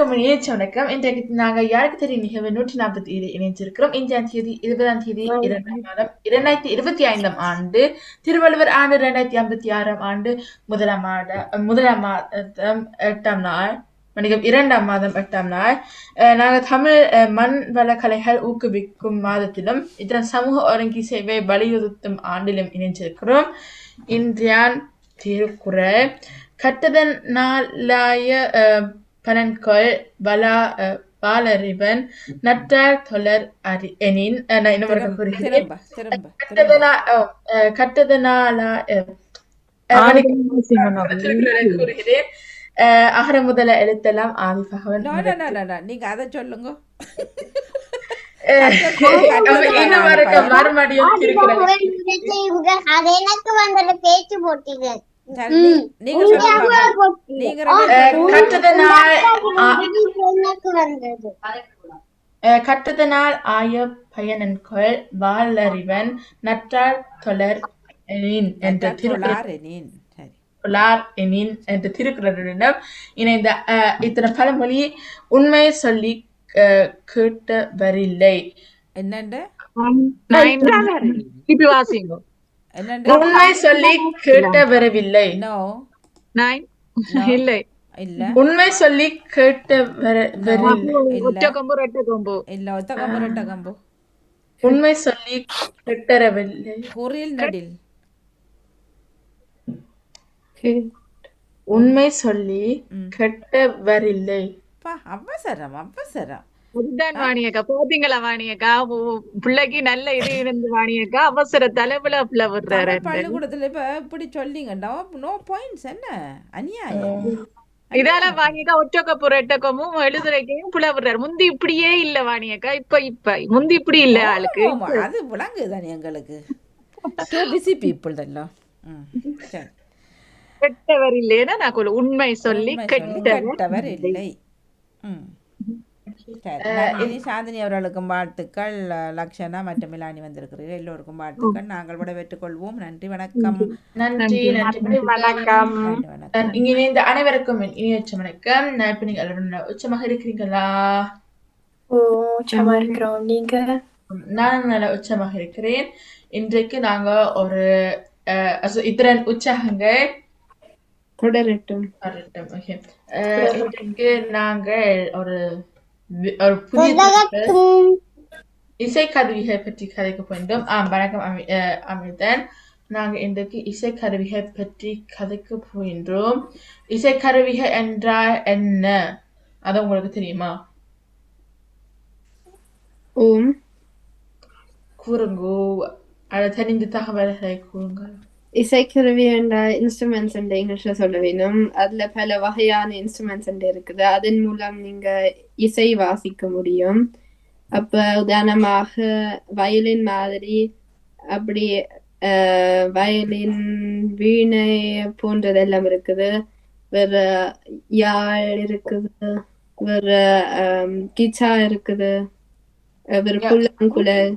வணக்கம். இன்றைக்கு நாங்க யாருக்கு தெரியும் நிகழ்வு 147 இணைஞ்சிருக்கிறோம். இன்றைய தேதி 20ஆம் தேதி 2ஆம் மாதம் 2025ஆம் ஆண்டு, திருவள்ளுவர் ஆண்டு 2056ஆம் ஆண்டு, முதலாம் மாதம் 8ஆம் நாள், மன்னிக்கவும் 2ஆம் மாதம் 8ஆம் நாள். நாங்க தமிழ் மண் வள கலைகள் ஊக்குவிக்கும் மாதத்திலும், இதன் சமூக ஒருங்கி சேவை வலியுறுத்தும் ஆண்டிலும் இணைஞ்சிருக்கிறோம். இன்றைய திருக்குறள் கற்றதனாலாய பலன்கொள் வாளறிவன் நற்றார் தொழர் எனின். நான் இன்னும் கூறுகிறேன். கூறுகிறேன். அகர முதல எழுத்தெல்லாம் ஆதி பகவன். நீங்க அதை சொல்லுங்க. பேச்சு போட்டீங்க. கற்றதனால் ஆய பயனன்கொள் வாளறிவன் நற்றார் தொழர் எனின் என்ற திருக்குறளுடன் இணைந்த இத்தனை பழமொழி உண்மை சொல்லி கேட்டவரில்லை. உண்மை சொல்லி கேட்டவரவில்லை. உண்மை சொல்லி உண்மை சொல்லி கேட்டரவில்லை. உண்மை சொல்லி கெட்டவரில்லை. அவசரம் அதுதான் வாணியக்கா. போதீங்களா வாணியக்கா? பிள்ளைக்கு நல்ல இது இருந்து வாணியக்கா அவசர தலைப்புல விடுறாரு. பள்ளிக்கூடத்துல இப்ப இப்படி சொல்லிங்கண்டா நோ பாயிண்ட்ஸ். என்ன அநியாயம் இதால வாணியக்கா ஒற்றக்கப்பு ரெட்டக்கமும் எழுதுரைக்கையும் புல விடுறாரு. முந்தி இப்படியே இல்ல வாணியக்கா. இப்ப முந்தி இப்படி இல்ல ஆளுக்கு. அது விளங்குதானே எங்களுக்கு. பிஸி பீப்புள் எல்லாம். கெட்டவர் இல்லைன்னா நான் உண்மை சொல்லி கெட்டவர் இல்லை. சாந்தினி அவர்களுக்கும் வாழ்த்துக்கள். லக்ஷனா மற்றும் மிலானி வந்திருக்கிறீர்கள். எல்லோருக்கும் வாழ்த்துக்கள். நாங்கள் விட பெற்றுக் கொள்வோம். நன்றி, வணக்கம். நன்றி வணக்கம். இங்கே இந்த அனைவருக்கும் இனியற்ற வணக்கம். நான் இப்ப நீங்க உச்சமாக இருக்கிறீங்களா? உச்சமா இருக்கிறோம். நீங்க? நான் நல்ல உச்சமாக இருக்கிறேன். இன்றைக்கு நாங்க ஒரு இத்தனை உற்சாகங்கள் தொடரட்டும். இன்றைக்கு நாங்கள் ஒரு புதிய இசைக்கருவிகள் பற்றி கதைக்க போகின்றோம். வணக்கம் அமிர்தன். நாங்கள் இன்றைக்கு இசைக்கருவிகள் பற்றி கதைக்க போகின்றோம். இசைக்கருவிகள் என்றால் என்ன? அது உங்களுக்கு தெரியுமா? கூறுங்கோ. அதை தெரிந்த தகவல்களை கூறுங்கள். இசைக்கருவி என்றால் இன்ஸ்ட்ருமெண்ட்ஸ் என்று இங்கிலீஷ்ல சொல்ல வேணும். அதுல பல வகையான இன்ஸ்ட்ருமெண்ட்ஸ் இருக்குது. அதன் மூலம் நீங்க இசை வாசிக்க முடியும். அப்ப உதாரணமாக வயலின் மாதிரி, அப்படி வயலின், வீணை போன்றதெல்லாம் இருக்குது. வேற யாழ் இருக்குது, வேற கிச்சா இருக்குது, வேற புல்லாங்குழல்.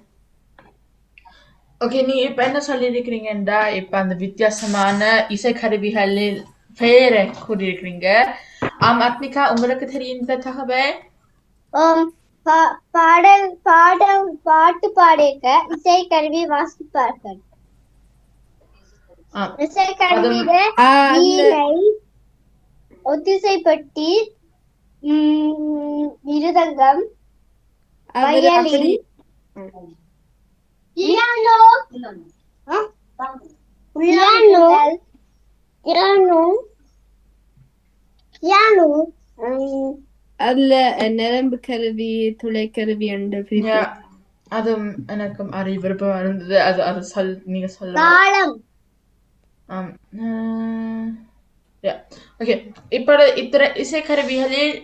ஓகே, நீ இப்ப என்ன சொல்லியிருக்கிறீங்கன்றா, இப்ப அந்த வித்தியாசமான இசைக்கருவிகளில் பெயரை கூறியிருக்கிறீங்க. அத்மிகா, உங்களுக்கு தெரியும் இந்த தகவல்? பாட்டு பாடிக்க இசைக்கருவி வாசிப்பார்கள். இசைக்கருவியில ஒத்திசைப்பட்டி, மிருதங்கம், வயலின், அதுல நரம்பு கருவி, துளைக்கருவி என்று அதுவும் எனக்கும் அறிய விருப்பம் இருந்தது. அது நீங்க சொல்லலாம். ஓகே, இப்ப இத்தனை இசைக்கருவிகளில்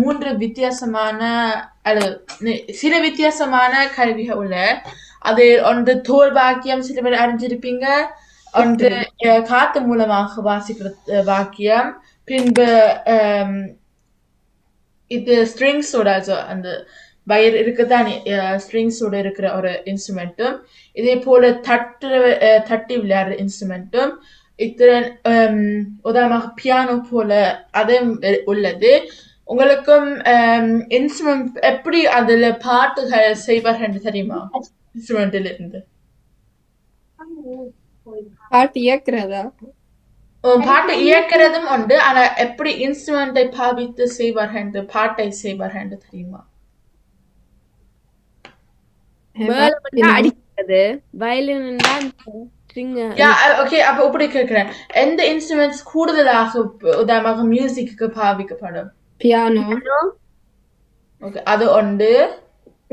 3 வித்தியாசமான சில வித்தியாசமான கருவிகள் உள்ள. அது ஒன்று தோல் வாக்கியம், சில பேர் அறிஞ்சிருப்பீங்க. ஒன்று காத்து மூலமாக வாசிக்கிற வாக்கியம். பின்பு இது ஸ்ட்ரிங்ஸோட, அந்த வயர் இருக்குதான், ஸ்ட்ரிங்ஸோட இருக்கிற ஒரு இன்ஸ்ட்ருமெண்ட்டும், இதே போல தட்டி விளையாடுற இன்ஸ்ட்ருமெண்ட்டும், இத்தனை உதாரணமாக பியானோ போல அதுவும் உள்ளது. உங்களுக்கும் இன்ஸ்ட்ருமெண்ட் எப்படி அதுல பாட்டுகள் செய்வார்கள் தெரியுமா? இன்ஸ்ட்ருமெண்ட்ல இருந்து பாட்டு இயக்குறதா? பாட்டு இயக்கிறதும் உண்டு. ஆனா எப்படி இன்ஸ்ட்ருமெண்டை பாவித்து செய்வார்கள், பாட்டை செய்வார்கள் தெரியுமா? வேலை அடிக்கிறது, வயலின் ஸ்ட்ரிங். ஓகே, அப்ப இப்படி கேட்கிறேன். எந்த இன்ஸ்ட்ருமெண்ட்ஸ் கூடுதலாக உதாரணமாக மியூசிக்கு பாவிக்கப்படும்? பியானோ. ஓகே, அது உண்டு.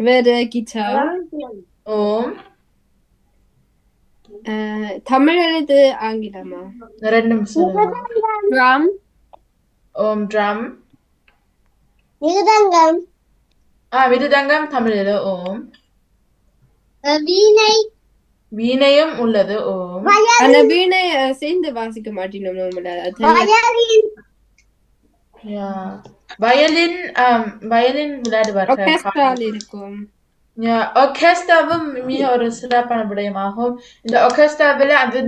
வேற கிட்டார். ஓம். தமிழ் எழுது ஆங்கிலமா? 2 நிமிஷம். ட்ரம். ஓம் ட்ரம். மிருதங்கம். மிருதங்கம் தமிழில் ஓம். வீணை. வீணையும் உள்ளது ஓம். ஆனா வீணை சேர்ந்து வாசிக்க மாட்டேன். Violin violin விளையாடுவார்கள். ஆர்கெஸ்ட்ரால இருக்கும். ஆர்கெஸ்ட்ராவும் மிக ஒரு சிறப்பான விடயமாகும். இந்த ஆர்கெஸ்ட்ராவில் அது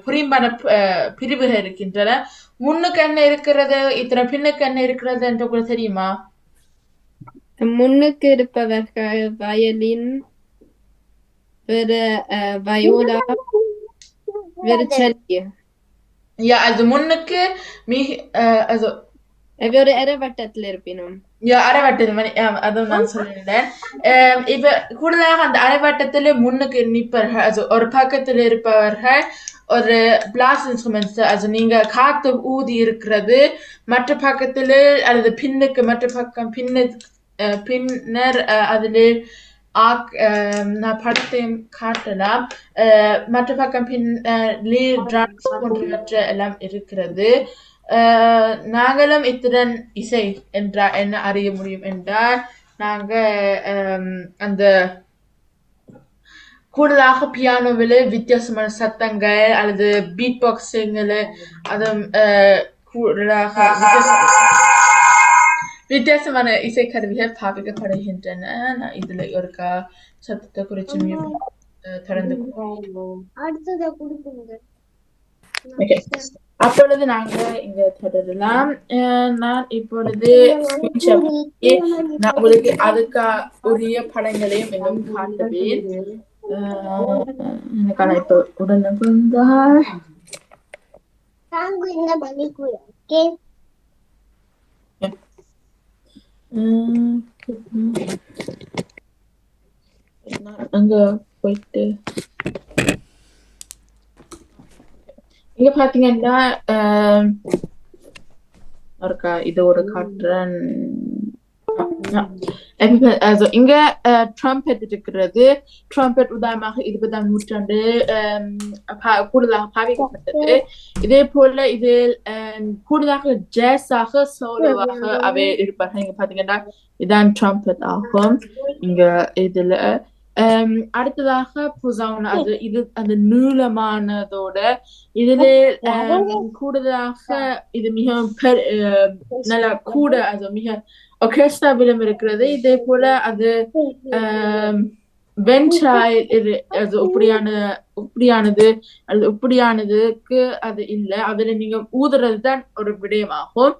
புரியும்பான பிரிவுகள் இருக்கின்றன. முன்னுக்கு என்ன இருக்கிறது, இத்தனை பின்னுக்கு என்ன இருக்கிறது என்று கூட தெரியுமா? முன்னுக்கு இருப்பவர்கள் வயலின், வேற வயோலா, வேற செல்லி. அது முன்னுக்கு also ஒரு அரைவட்டத்தில் இருப்பினும். அரைவட்டம் அதுவும் நான் சொல்லியிருந்தேன். இப்ப கூடுதலாக அந்த அரைவட்டத்தில் முன்னுக்கு நிற்பவர்கள், அது ஒரு பக்கத்தில் இருப்பவர்கள் ஒரு பிளாஸ் இன்ஸ்ட்ருமெண்ட்ஸ், அது நீங்க காத்து ஊதி இருக்கிறது. மற்ற பக்கத்தில் அல்லது பின்னுக்கு மற்ற பக்கம் பின்னர் அதில் நான் படத்தையும் காட்டலாம். மற்ற பக்கம் ட்ரம்ஸ் போன்றவற்றை எல்லாம் இருக்கிறது. நாங்களும் இத்துடன் இசை என்றால் என்ன அறிய முடியும் என்றால், நாங்க அந்த கூடுதலாக பியானோவில் வித்தியாசமான சத்தங்கள் அல்லது பீட் பாக்ஸிங்கில் அதுவும் கூடுதலாக வித்தியாசமான இசைக்கருவிகள் பாவிக்கப்படுகின்றன. நான் இதுல ஒரு சத்தத்தை குறிச்சு தொடர்ந்து அப்பொழுது நாங்க இங்க தொடரலாம். நான் இப்பொழுது நான் உங்களுக்கு அதுக்கு உரிய படங்களையும் இன்னும் காட்டுவேன். எனக்கான இப்ப உடனே அங்க போயிட்டு இங்க பாத்தீங்கன்னா இது ஒரு காட்டுறேன். இங்க ட்ரம்பெட் இருக்கிறது. ட்ரம்பெட் உதாரணமாக 20ஆம் நூற்றாண்டு கூடுதலாக பாவிக்கப்பட்டது. இதே போல இது கூடுதலாக ஜேஸாக சோலோவாக அவை இருப்பார்கள். இங்க பாத்தீங்கன்னா இதான் ட்ரம்பெட் ஆகும். இங்க இதுல அடுத்ததாக புசான், அது இது அந்த நீளமானதோட இதுல கூடுதலாக இது மிக நல்லா கூட, அது மிக ஆர்கெஸ்ட்ராவிலும் இருக்கிறது. இதே போல அது வென்ட்ராய் அது உப்படியானது அது உப்படியானதுக்கு அது இல்லை. அதுல நீங்க ஊதுறது தான் ஒரு விடயமாகும்.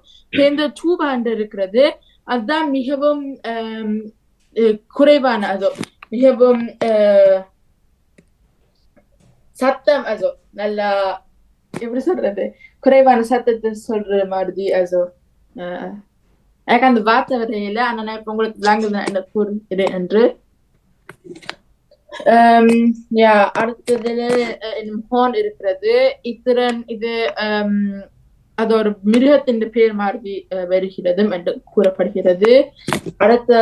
இந்த டூபாண்ட் இருக்கிறது, அதுதான் மிகவும் குறைவான, அது மிகவும் சத்தம், அது நல்லா எப்படி சொல்றது, குறைவான சத்தத்தை சொல்ற மாதிரி. அது எனக்கு அந்த வார்த்தை வரையில, ஆனா நான் இப்ப உங்களுக்கு விளங்குதான் என்ன கூறுகிறேன் என்று. அடுத்ததுல ஹார்ன் இருக்கிறது. இத்திறன் இது அதோட மிருகத்தின் பேர் மாதிரி வருகிறது என்று கூறப்படுகிறது. அடுத்த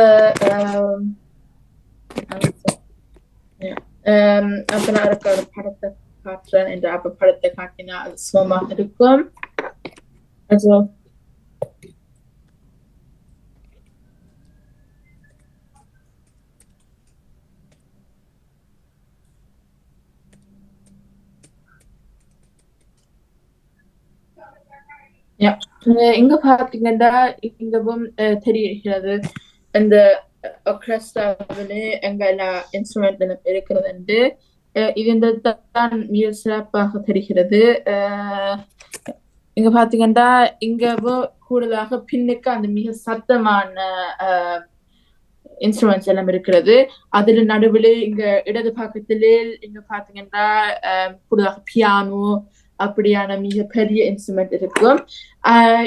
அப்ப நான் இருக்க ஒரு படத்தை காட்டுறேன் என்று. அப்ப படத்தை காட்டினா அது சுகமாக இருக்கும். இங்க பாத்தீங்கன்னா இங்கவும் தெரிகிறது இந்த ஆர்கெஸ்ட்ராவிலே எங்க எல்லா இன்ஸ்ட்ருமெண்ட் இருக்கிறது என்று. இது இந்த தான் மிக சிறப்பாக தெரிகிறது. இங்க பாத்தீங்கன்னா இங்க கூடுதலாக பின்னுக்கு அந்த மிக சத்தமான இன்ஸ்ட்ருமெண்ட்ஸ் எல்லாம் இருக்கிறது. அதுல நடுவில் இங்க இடது பக்கத்திலே இங்க பாத்தீங்கன்னா கூடுதலாக பியானோ அப்படியான மிக பெரிய இன்ஸ்ட்ருமெண்ட் இருக்கும்.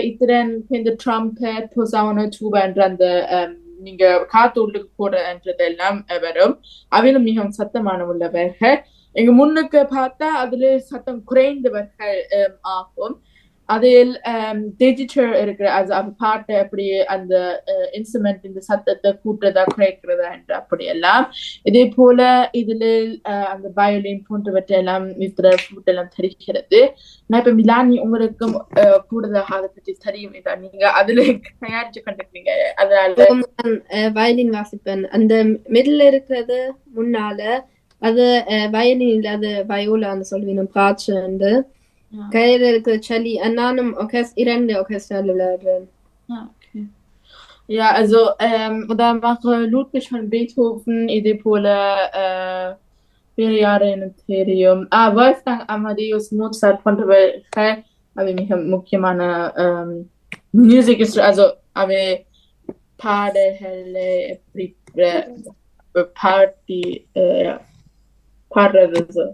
இத்துடன் இந்த ட்ரம்பெட், பொசானோ, டூபா என்ற அந்த நீங்க காத்து உள்ளுக்கு போடுறதெல்லாம் வரும். அவையும் மிகவும் சத்தமான உள்ளவர்கள். எங்க முன்னுக்கு பார்த்தா அதுல சத்தம் குறைந்தவர்கள் ஆகும். அதில் டிஜிட்டல் இருக்கிற அது பாட்டை அப்படி அந்த இன்ஸ்ட்ருமெண்ட் இந்த சத்தத்தை கூட்டுறதா குறைக்கிறதா என்று அப்படியெல்லாம். இதே போல இதுல அந்த வயலின் போன்றவற்றெல்லாம் எல்லாம் தெரிகிறது. நான் இப்ப மிலானி உங்களுக்கும் கூடுதலாக அதை பற்றி தெரியும். நீங்க அதுல தயாரிச்சு கண்டுக்கிறீங்க. அதனால வயலின் வாசிப்பேன். அந்த மிடில் இருக்கிறது முன்னால அது வயலின் இல்ல, அது வயோலான்னு சொல்லுவீங்க. பிராட்சு கையில இருக்கிற சளி. நானும் இரண்டு ஒர்கெஸ்ட்ரால விளையாடுறேன். Ja, also da mache Ludwig von Beethoven இதே போல வேறு யாரு எனக்கு தெரியும். Wolfgang Amadeus Mozart போன்றவர்கள் அவை மிக முக்கியமான மியூசிக் also அவை பாடல்களை எப்படி பாடுறது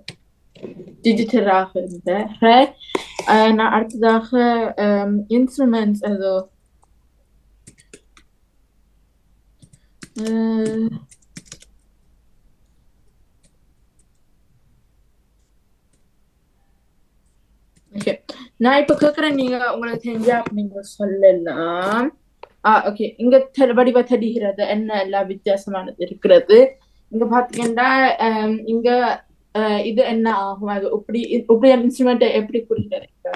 digitalaக இருந்த நான் அடுத்ததாக இன்ஸ்ட்ருமெண்ட்ஸ் also ஓகே நான் இப்ப கேக்குறேன், நீங்க உங்களுக்கு தெரிஞ்சா நீங்க சொல்லலாம். ஓகே இங்க வடிவ தெரிகிறது என்ன எல்லாம் வித்தியாசமானது இருக்கிறது. இங்க பாத்தீங்கன்னா இங்க இது என்ன ஆகும், அது இப்படி இன்ஸ்ட்ருமெண்ட் எப்படி குறிக்கிறீங்க?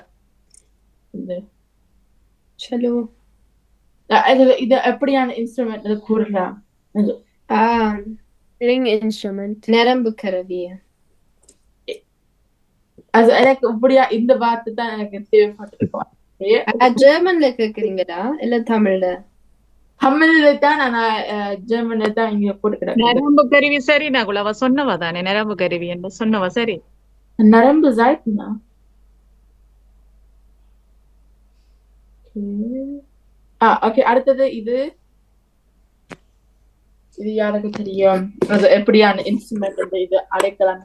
இது எப்படியான இன்ஸ்ட்ருமெண்ட் அது கூறலாம்? string instrument. நரம்பு கருவி. அது எனக்கு இப்படியா இந்த வார்த்தை தான் எனக்கு தேவைப்பட்டிருக்கோம். ஜெர்மன்ல கேக்குறீங்களா இல்ல தமிழ்ல? தமிழ்ல தான் நான் ஜெர்மன்ல தான் இங்க போட்டுக்கிறேன். நரம்பு கருவி சரி. நான் அவ சொன்னவா தானே நரம்பு கருவி என்று சொன்னவா சரி. நரம்பு சாய்க்குனா ஓகே. அடுத்தது இது யாருக்கு தெரியும் அது எப்படியான இன்ஸ்ட்ருமெண்ட் இது அடைக்கலாம்?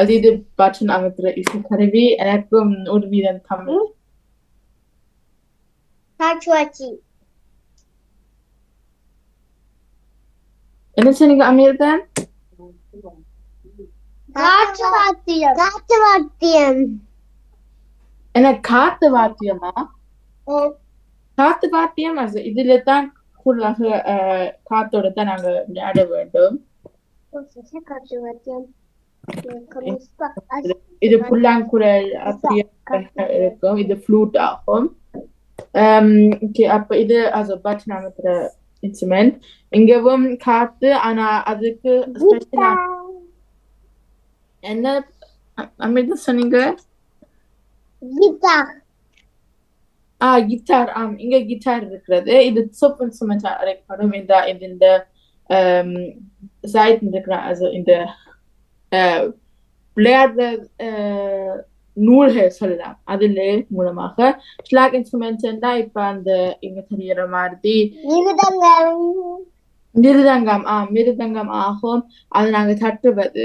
அது இது பட்டன் அமைக்கிற இசை கருவி. எனக்கும் ஒரு வீதம் தமிழ். என்ன சொன்னீங்க அமீர்தான்? என்ன காத்து வாத்தியமா? காத்து வாத்தியம் அது இதுல தான் கூடுதலாக காத்தோட தான் நாங்க விளையாட வேண்டும். இது புல்லாங்குழல் அப்படியே இருக்கும். இது ஃப்ளூட் ஆகும். அப்ப இது also பட்டன் அமைக்கிற இன்ஸ்ட்ருமெண்ட். இங்கவும் காத்து, ஆனா அதுக்கு என்ன அமிர்த சொன்னீங்க? கிட்டார். இங்க கிட்டார் இருக்கிறது. இது சப் இன்ஸ்ட்ருமெண்ட் அழைக்கப்படும். இந்த Seiten இருக்கிற also இந்த விளையாடுற நூல்கள் சொல்லலாம். அதுல மூலமாக ஸ்லாக் இன்ஸ்ட்ருமெண்ட்ஸ் இப்ப அந்த இங்க தெரியற மாதிரி மிருதங்கம் ஆகும். அது நாங்க தட்டுவது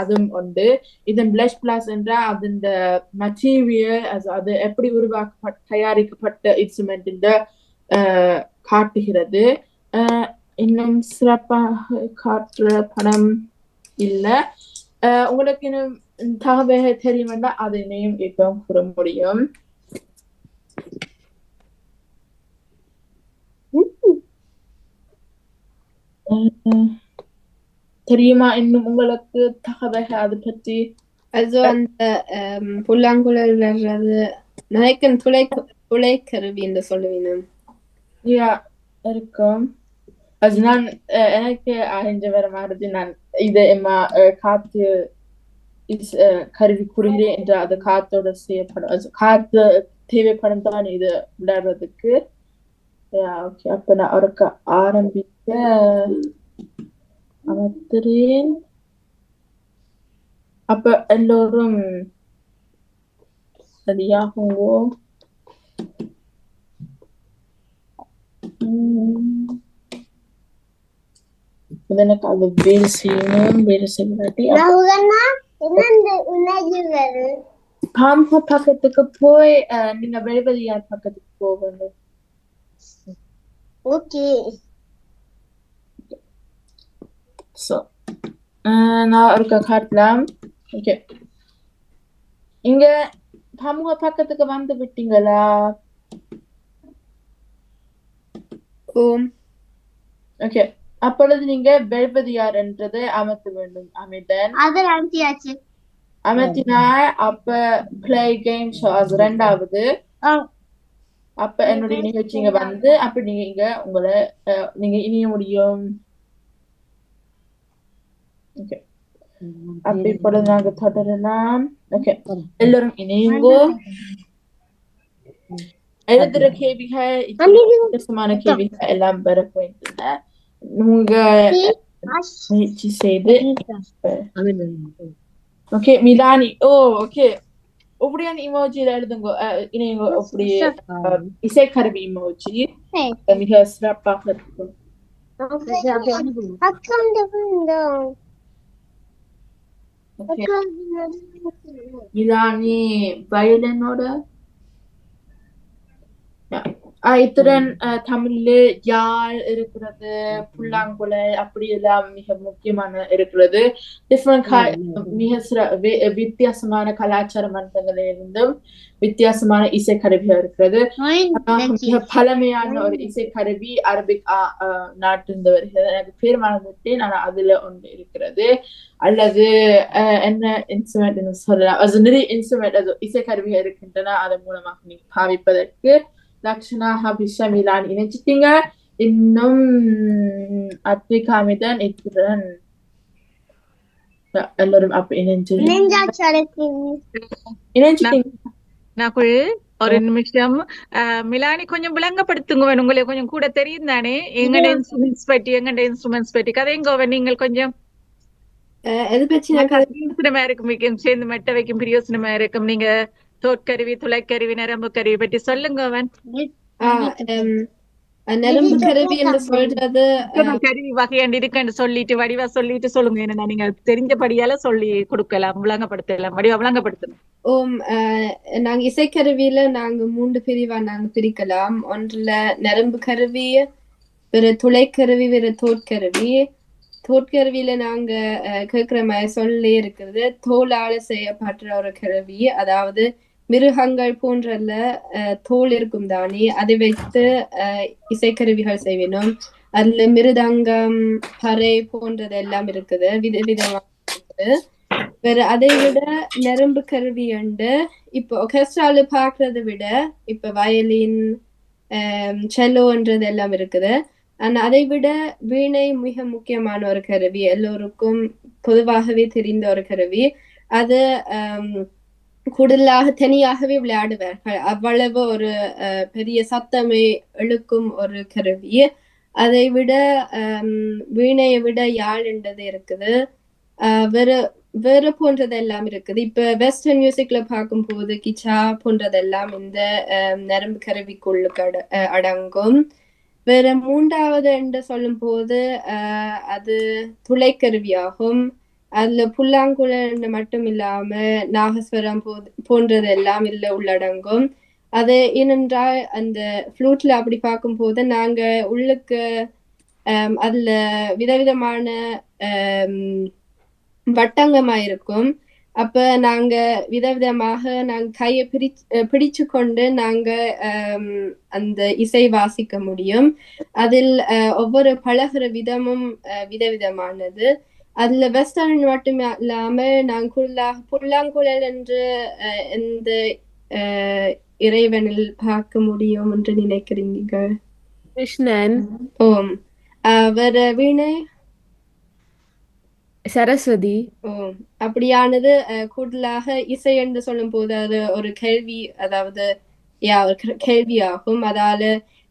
அதுவும் உண்டு. இதன் பிளஷ் பிளாஸ் என்றால் அதன் மெட்டீரியல் அது எப்படி தயாரிக்கப்பட்ட இன்ஸ்ட்ருமெண்ட் இந்த காட்டுகிறது. இன்னும் சிறப்பாக காட்டுற படம் இல்ல. உங்களுக்கு இன்னும் தகவல் தெரியுமென்றா அதனையும் இப்போ கூற முடியும். தெரியுமா இன்னும் உங்களுக்கு தகவல் அது பற்றி? Also அந்த புல்லாங்குழல் விளையாடுறது நினைக்கும் துளைக்கருவி என்று சொல்லுவீங்க. இருக்கும். அது நான் எனக்கு அறிஞ்ச வர மாதிரி நான் இது காத்து கருவி கூறுகிறேன் என்று அது காத்தோட செய்யப்படும். காத்து தேவைப்படும் தான் இது விளையாடுறதுக்கு. ஓகே அப்ப நான் அவருக்கு ஆரம்பிக்க அமர்த்துறேன். அப்ப எல்லோரும் சரியாகுவோ? எனக்கு அது வேலை செய்யணும். வேலை செய்யாட்டி ராகுலண்ணா என்ன உணர்வுகள் பாம்பு பக்கத்துக்கு போய் நீங்க வெளிபதியார் பக்கத்துக்கு போகணும். ஓகே So, நான் ஒருக்கா காட்டலாம். ஓகே, இங்க பாம்பு பக்கத்துக்கு வந்து விட்டீங்களா? ஓம் ஓகே, அப்பொழுது நீங்க வெளிபதியார் என்றதை அமர்த்த வேண்டும். அமிர்தன் அது அனுப்பியாச்சு அமர்த்தினார். அப்ப பிளே கேம் ஷோ அது 2வது. அப்ப என்னுடைய நிகழ்ச்சிங்க வந்து அப்ப நீங்க இங்க உங்களை நீங்க இணைய முடியும். ஓகே, அப்ப இப்பொழுது நாங்க தொடரலாம். ஓகே, எல்லோரும் இணையுங்கோ. எழுதுற கேள்விகள் வித்தியாசமான கேள்விகள் எல்லாம் வர போயிட்டு உங்க முயற்சி செய்து. Okay, Meloni. ஓகே, அப்படியான இமோஜில எழுதுங்க. இணையுங்க. அப்படி இசைக்கருவி இமோஜி மிக சிறப்பாக இருக்கும். மிலானி வயலனோட இத்துடன் தமிழ்ல யாழ் இருக்கிறது, புல்லாங்குழல் அப்படி எல்லாம் மிக முக்கியமான இருக்கிறது. மிக வித்தியாசமான கலாச்சார மன்றங்களிலிருந்தும் வித்தியாசமான இசைக்கருவிகள் இருக்கிறது. மிக பழமையான ஒரு இசைக்கருவி அரபிக் நாட்டிலிருந்து வருகிறது. எனக்கு பேர் மறந்துட்டேன். ஆனா அதுல ஒன்று இருக்கிறது. அல்லது என்ன இன்ஸ்ட்ருமெண்ட் சொல்லலாம். அது நிறைய இன்ஸ்ட்ருமெண்ட் அது இசைக்கருவிகள் இருக்கின்றன. அதன் மூலமாக நீங்க பாவிப்பதற்கு. லக்ஷனா, ஹபிஷா, மிலான் இணைச்சிட்டீங்க. இன்னும் அத்விகா, அமிர்தன் இத்துடன் எல்லாரும் அப்ப இணைஞ்சிட்டீங்க. நாக்குள் ஒரு நிமிஷம் மிலானி கொஞ்சம் விளங்கப்படுத்துங்க. உங்களுக்கு கொஞ்சம் கூட தெரியும் தானே எங்கட இன்ஸ்ட்ருமெண்ட்ஸ் பற்றி கதைங்கோவன். நீங்கள் கொஞ்சம் எது பற்றி பிரயோசனமா இருக்கும், சேர்ந்து மெட்ட வைக்கும் பிரயோசனமா இருக்கும். நீங்க தோற்கருவி, துளைக்கருவி, நரம்பு கருவி பற்றி சொல்லுங்க. அவன் நரம்பு கருவி என்று சொல்றது கருவி வகையாண்டு இருக்குன்னு சொல்லிட்டு வடிவா சொல்லிட்டு சொல்லுங்க. என்னன்னா நீங்க தெரிஞ்சபடியால சொல்லி கொடுக்கலாம், விளங்கப்படுத்தலாம், வடிவா விளங்கப்படுத்தணும். நாங்க இசைக்கருவியில நாங்க 3 பிரிவா நாங்க பிரிக்கலாம். ஒன்றுல நரம்பு கருவி, வேற துளைக்கருவி, வேற தோற்கருவி. தோற்கருவியில நாங்க கேட்கிற மாதிரி சொல்லி இருக்கிறது தோலால செய்யப்பட்ட ஒரு கருவி. அதாவது மிருகங்கள் போன்றல தோல் இருக்கும் தானே, அதை வைத்து இசைக்கருவிகள் செய்யணும். அதுல மிருதங்கம், பறை போன்றது எல்லாம் இருக்குது, விதவிதமா இருக்குது. வேற அதை விட நரம்பு கருவி உண்டு. இப்போ ஒர்கெஸ்ட்ரால பாக்குறதை விட இப்ப வயலின், செல்லோன்றது எல்லாம் இருக்குது. ஆனா அதை விட வீணை மிக முக்கியமான ஒரு கருவி, எல்லோருக்கும் பொதுவாகவே தெரிந்த ஒரு கருவி. அது கூடுதலாக தனியாகவே விளையாடுவார்கள். அவ்வளவு ஒரு பெரிய சத்தமை எழுக்கும் ஒரு கருவி. அதை விட வீணையை விட யாழ் என்றது இருக்குது. வேற போன்றதெல்லாம் இருக்குது. இப்ப வெஸ்டர்ன் மியூசிக்ல பார்க்கும் போது கிச்சா போன்றதெல்லாம் இந்த நரம்பு கருவிக்குள்ள அடங்கும். வேற 3வது என்று சொல்லும் போது அது துளைக்கருவியாகும். அதுல புல்லாங்குழல் மட்டும் இல்லாம நாகஸ்வரம் போன்றதெல்லாம் இல்ல உள்ளடங்கும். அது ஏனென்றால் அந்த ஃப்ளூட்ல அப்படி பார்க்கும் போது நாங்க உள்ளுக்கு அதுல விதவிதமான வட்டங்கமாயிருக்கும். அப்ப நாங்க விதவிதமாக நாங்க கையை பிடிச்சு கொண்டு நாங்க அந்த இசை வாசிக்க முடியும். அதில் ஒவ்வொரு பழகிற விதமும் விதவிதமானது. அதுல வெஸ்டர்ன் மட்டும் இல்லாம நாங்க புல்லாங்குழல் என்று எந்த இறைவனில் பார்க்க முடியும் என்று நினைக்கிறீங்க? கிருஷ்ணன். ஓம். வேற வீணை சரஸ்வதி. அப்படியானது கூடுதலாக இசை என்று சொல்லும் போது அது ஒரு கேள்வி, அதாவது ஒரு கேள்வி ஆகும். அதால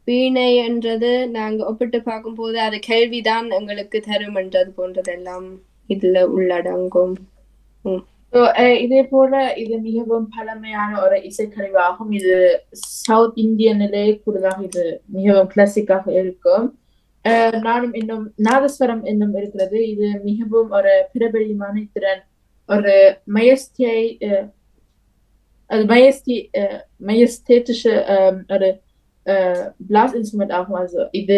வீணை என்றது நாங்க ஒப்பிட்டு பார்க்கும்போது அது கேள்விதான் எங்களுக்கு தரும்ன்றது போன்றதெல்லாம் இதுல உள்ளடங்கும். So, இதே போல இது மிகவும் பழமையான ஒரு இசைக்கருவியாகும். இது சவுத் இந்தியனிலே கூடுதலாக இது மிகவும் கிளாசிக்காக இருக்கும். நானும் இன்னும் நாதஸ்வரம் என்னும் இருக்கிறது. இது மிகவும் ஒரு பிரபலியமான திறன், ஒரு மயஸ்தேட்டிஷ ஒரு பிளாஸ் இன்ஸ்ட்ருமெண்ட் ஆகும். Also இது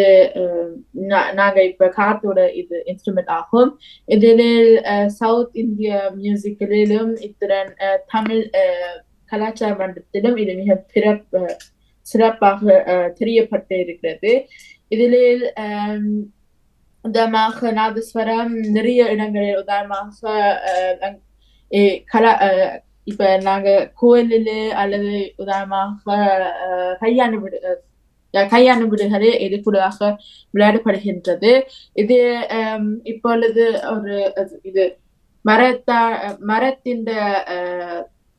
நாங்க இப்ப காத்தோட இது இன்ஸ்ட்ருமெண்ட் ஆகும். இதில் சவுத் இந்திய மியூசிக்கிலும் இத்திறன் தமிழ் கலாச்சார மன்றத்திலும் இது மிக சிறப்பாக தெரியப்பட்டு இருக்கிறது. இதில் உதாரணமாக நாதஸ்வரம் நிறைய இடங்களில் உதாரணமாக இப்ப நாங்க கோயிலில் அல்லது உதாரணமாக கையாண்டு விடுகளே இது கூடாக விளையாடப்படுகின்றது. இது இப்பொழுது ஒரு இது மரத்தின்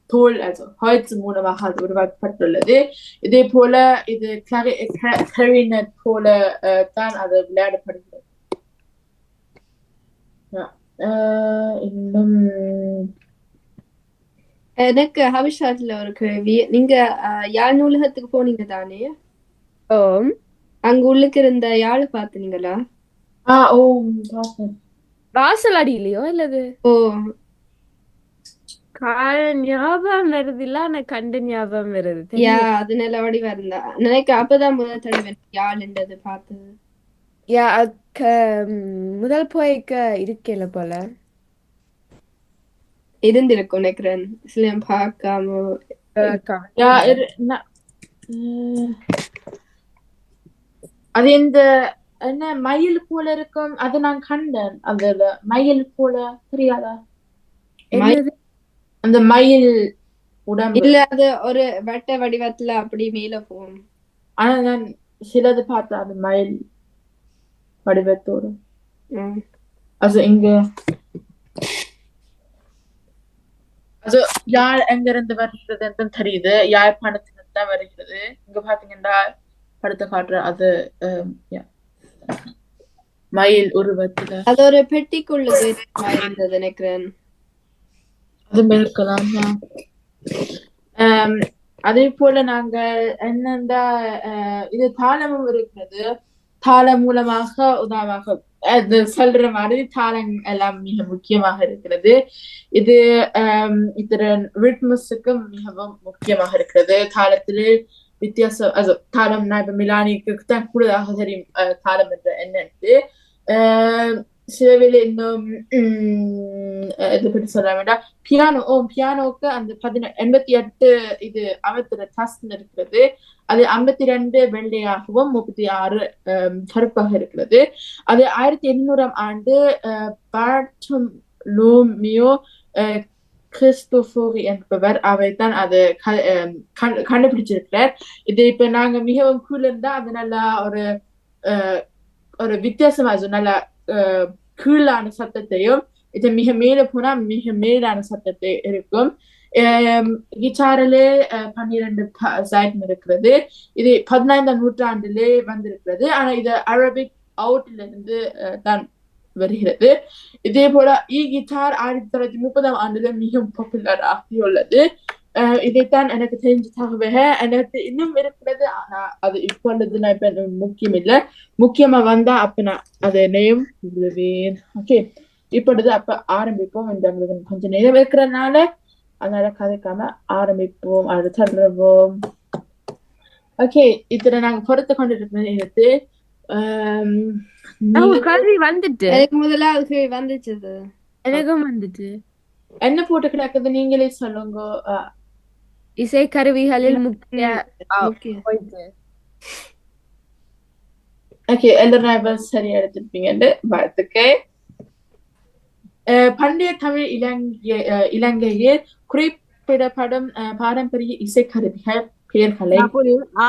தோல் ஹாய்ஸ் மூலமாக அது உருவாக்கப்பட்டுள்ளது. இதே போல இது கிளாரினட் போல தான் அது விளையாடப்படுகிறது. இன்னும் எனக்கு ஹவிஷாட்ல ஒரு கேள்வி. நீங்க யாழ் நூலகத்துக்கு போனீங்க தானே? ஓம். அங்க உள்ளுக்கு இருந்த யாழ் பாத்தீங்களா? வாசலடியிலையோ இல்லது ஓ ஞாபகம் வருது இல்ல, ஆனா கண்டு ஞாபகம் வருது. யா அது நல்ல வடிவா இருந்தா நினைக்க அப்பதான் முதல் தடவை யாழ்ன்றது பார்த்தது. முதல் போய்க்க இருக்கல போல இருந்திருக்கும் நினைக்கிறேன். சில பார்க்காம அது இந்த என்ன மயில் போல இருக்கும். அது நான் கண்டேன். அதுல மயில் போல தெரியாதா? அந்த மயில் உடம்பு இல்ல அது ஒரு வட்ட வடிவத்துல அப்படி மேல போகும். ஆனா நான் சிலது பார்த்தேன் அது மயில் வடிவத்தோடு. அது இங்க அது யாழ் எங்கிருந்து வருகிறது என்று தெரியுது. யாழ்ப்பாணத்திலிருந்து தான் வருகிறது. இங்க பாத்தீங்கன்னா படுத்த காட்டுற அது மயில் உருவத்துல அது ஒரு பெட்டிக்குள்ளது இருந்தது நினைக்கிறேன். அது மேற்கலாம். அதே போல நாங்கள் என்னண்டா இது தாளமும் இருக்கிறது. தாளம் மூலமாக உதாரணமாக அது சொல்ற மாதிரி தாளம் எல்லாம் மிக முக்கியமாக இருக்கிறது. இது இத்தனை ரித்மஸுக்கும் மிகவும் முக்கியமாக இருக்கிறது. தாளத்திலே வித்தியாசம் தாளம் நான் இப்ப மிலானிக்கு தான் கூடுதலாக தெரியும் தாளம் என்ற என்னன்னு. சிலவில் இன்னும் இது பற்றி சொல்ல வேண்டாம். பியானோக்கு அந்த 88 இது அமைத்துற டஸ்ட் இருக்கிறது. அது 52 வெள்ளையாகவும் 36 கருப்பாக இருக்கிறது. அது 1800ஆம் ஆண்டு பார்டலோமியோ கிறிஸ்டோபோரி என்பவர் அவைத்தான் அது கண்டுபிடிச்சிருக்கிறார். இது இப்ப நாங்க மிகவும் இருந்தா அது நல்லா ஒரு வித்தியாசமா நல்ல கீழான சத்தத்தையும் இது மிக மேல போனா மிக மேலான சத்தத்தை இருக்கும். கிட்டாரிலே 12 சைட்டம் இருக்கிறது. இது 15ஆம் நூற்றாண்டிலே வந்திருக்கிறது. ஆனா இது அரபிக் அவுட்ல இருந்து தான் வருகிறது. இதே போல கிட்டார் 1930ஆம் ஆண்டுல மிகவும் பாப்புலர் ஆகியுள்ளது. இதைத்தான் எனக்கு தெரிஞ்ச தகவல். எனக்கு இன்னும் இருக்கிறது. ஆனா அது இப்பொழுது நான் இப்ப முக்கியம் இல்லை. முக்கியமா வந்தா அப்ப நான் அதை நேம் விடுவேன். ஓகே, இப்பொழுது அப்ப ஆரம்பிப்போம். இந்த கொஞ்சம் நேரம் இருக்கிறதுனால அதனால கதைக்காம ஆரம்பிப்போம். அது தருவோம். ஓகே, இத்தனை நாங்க பொறுத்து கொண்டு எடுத்து கல்வி வந்துட்டு எனக்கு முதலாவது வந்துச்சு. எனக்கும் வந்துட்டு. என்ன போட்டு கிடக்குது நீங்களே சொல்லுங்க. இசை கருவிகளில் முக்கிய ஓகே, எல்லாரும் சரியா எடுத்திருப்பீங்க. வாழ்த்துக்கு. பண்டைய தமிழ் இலங்கையில் குறிப்பிடப்படும் பாரம்பரிய இசைக்கருவிகள் பெயர்களை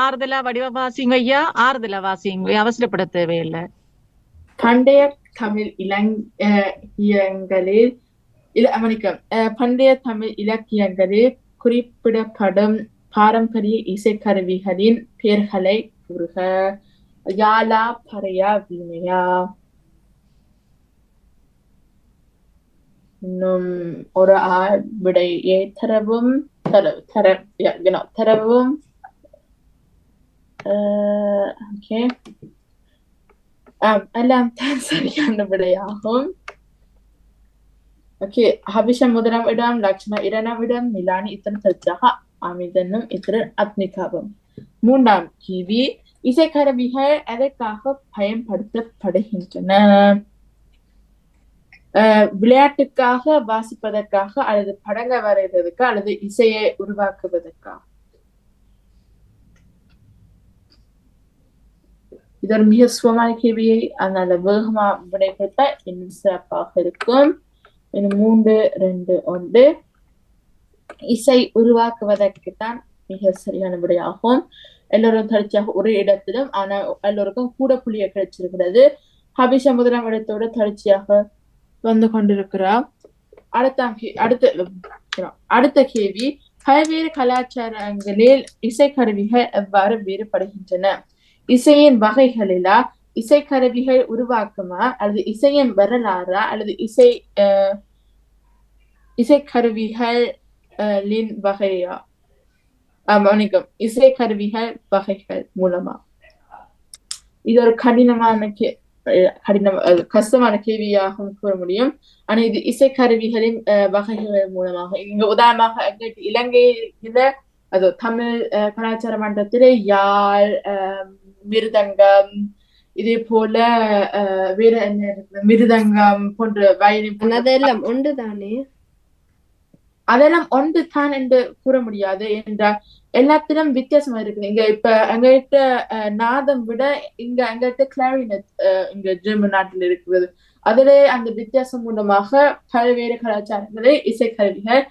ஆறுதலா வடிவ வாசிங்க ஐயா. ஆறுதலா வாசிங்க, அவசரப்பட தேவையில்லை. பண்டைய தமிழ் இலக்கியங்களில் பண்டைய தமிழ் இலக்கியங்களில் குறிப்பிடப்படும் பாரம்பரிய இசைக்கருவிகளின் பெயர்களை கூறுக. யாழா, பறையா, வீணையா? இன்னும் ஒரு ஆள் விடையை தரவும். தரவும். ஓகே, எல்லாம் தான் சரியான விடையாகும். ஓகே, ஹபிஷா முதலாம் இடம், லக்ஷ்மணா இரண்டாம் இடம், மிலானி இத்தனை தற்சாக, அமிதனும் இத்திரன் அத்மிகாவும். மூன்றாம் கேள்வி, இசைக்கருவிகள் எதற்காக பயன்படுத்தப்படுகின்றன? விளையாட்டுக்காக, வாசிப்பதற்காக, அல்லது படங்கள் வரைவதற்காக, அல்லது இசையை உருவாக்குவதற்காக? இது ஒரு மிக சுகமான கேள்வியை, அதனால வேகமா விடை கொடுத்தா இன்னும் சிறப்பாக இருக்கும். இன்னும் 3, 2, 1. இசை உருவாக்குவதற்கு தான் மிக சரியான விடையாகும். எல்லோரும் தொடர்ச்சியாக ஒரு இடத்திலும், ஆனா எல்லோருக்கும் கூட புள்ளிய கிடைச்சிருக்கிறது. ஹபிஷா முதலாம் இடத்தோட தொடர்ச்சியாக வந்து கொண்டிருக்கிறார். அடுத்த கேள்வி, பல்வேறு கலாச்சாரங்களில் இசைக்கருவிகள் எவ்வாறு வேறுபடுகின்றன? இசையின் வகைகளிலா, இசைக்கருவிகள் உருவாக்குமா, அல்லது இசையின் வரலாறா, அல்லது இசைக்கருவிகளின் வகையா? மன்னிக்கும், இசைக்கருவிகள் வகைகள் மூலமா? இது ஒரு கஷ்டமான கேள்வியாகவும் கூற முடியும். ஆனா இது இசைக்கருவிகளின் வகைகள் மூலமாக. இங்க உதாரணமாக இலங்கையில, அது தமிழ் கலாச்சார மன்றத்திலே யாழ், மிருதங்கம், இதே போல வேற என்ன இருக்கு, மிருதங்கம் போன்ற வயலின், அதெல்லாம் ஒன்றுதானே? அதெல்லாம் ஒன்று தான் என்று கூற முடியாது என்றால் எல்லாத்திலும் வித்தியாசமா இருக்குது. இங்க இப்ப எங்ககிட்ட நாதம் விட இங்க எங்ககிட்ட கிளாரினட் இங்க ஜெர்மன் நாட்டில் இருக்கிறது. அதிலே அந்த வித்தியாசம் மூலமாக பல்வேறு கலாச்சாரங்களில் இசைக்கருவிகள்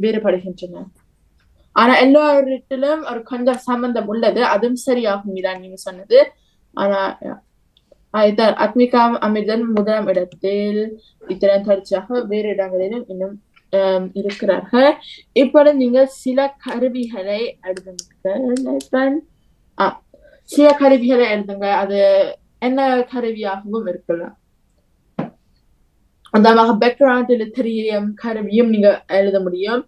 வேறுபடுகின்றன. ஆனா எல்லாரிடத்திலும் ஒரு கொஞ்சம் சம்பந்தம் உள்ளது, அதுவும் சரியாகும் இதான் நீங்க சொன்னது. ஆனா அத்மிகா அமிர்தன் முதலாம் இடத்தில், இத்தனை தொடர்ச்சியாக வேறு இடங்களிலும் இன்னும் இருக்கிறார்கள். இப்பொழுது நீங்கள் சில கருவிகளை எழுதுங்க. சில கருவிகளை எழுதுங்க. அது என்ன கருவியாகவும் இருக்கலாம். அந்த பேக்ரவுண்டில் தெரியும் கருவியும் நீங்க எழுத முடியும்.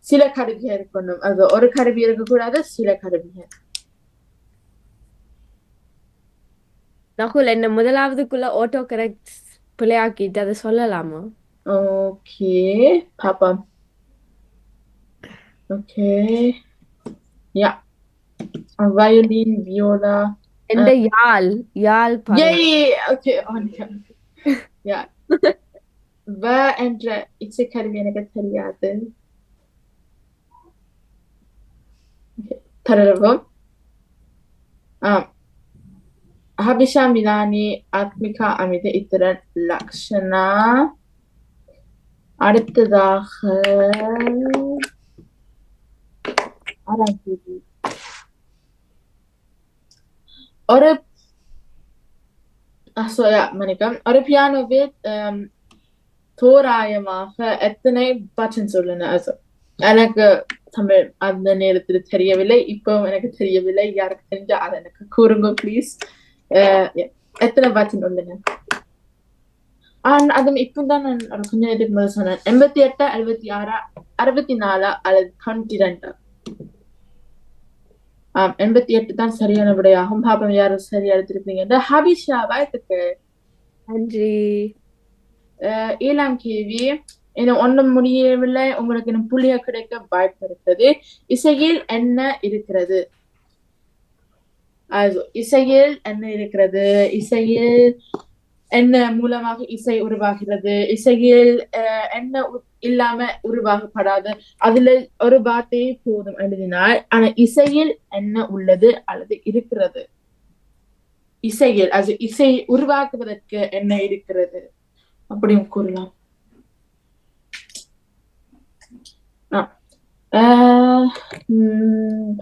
சில கருவிகள் இருக்கணும், அது ஒரு கருவி இருக்கக்கூடாது, சில கருவிகள். நகுல், என்ன முதலாவதுக்குள்ள ஆட்டோ கரெக்ட் பிள்ளையாக்கிட்டு அதை சொல்லலாமா? ஓகே, பாப்போம். ஓகே, யா, வயலின், வியோலா, எந்த யாழ் ஓகே, யா. வ என்ற இசைக்கருவி எனக்கு தெரியாது. தரவும். ஹபிஷா, மிலானி, ஆத்மிகா, அமித, இத்திரன், லக்ஷனா. அடுத்ததாக ஒரு ஒரு பியானோவில் தோராயமாக எத்தனை பட்டன் சொல்லுங்க? எனக்கு தமிழ் அந்த நேரத்தில் தெரியவில்லை, இப்போ எனக்கு தெரியவில்லை. யாருக்கு தெரிஞ்சா அதை எனக்கு கூறுங்க ப்ளீஸ். எத்தனை பட்டன் உள்ளன? அதுவும் இப்பதான் நான் கொஞ்ச நேரத்துக்கு முதல் சொன்னேன். 88, 76, 64 அல்லது 92? 88 தான் சரியான விடையாகும். பாப்பம் யாரும் சரியா எடுத்திருப்பீங்க. ஹபிஷா, வாழ்த்துக்கு. நன்றி. 7ஆம் கேள்வி, இன்னும் ஒன்றும் முடியவில்லை, உங்களுக்கு இன்னும் புள்ளிய கிடைக்க வாய்ப்பு இருக்கிறது. இசையில் என்ன இருக்கிறது? இசையில் என்ன இருக்கிறது? இசையில் என்ன மூலமாக இசை உருவாகிறது? இசையில் என்ன இல்லாம உருவாகப்படாது? அதுல ஒரு வார்த்தையை போதும் எழுதினால். ஆனா இசையில் என்ன உள்ளது அல்லது இருக்கிறது? இசையில், அது இசை உருவாக்குவதற்கு என்ன இருக்கிறது அப்படியும் கூறலாம்.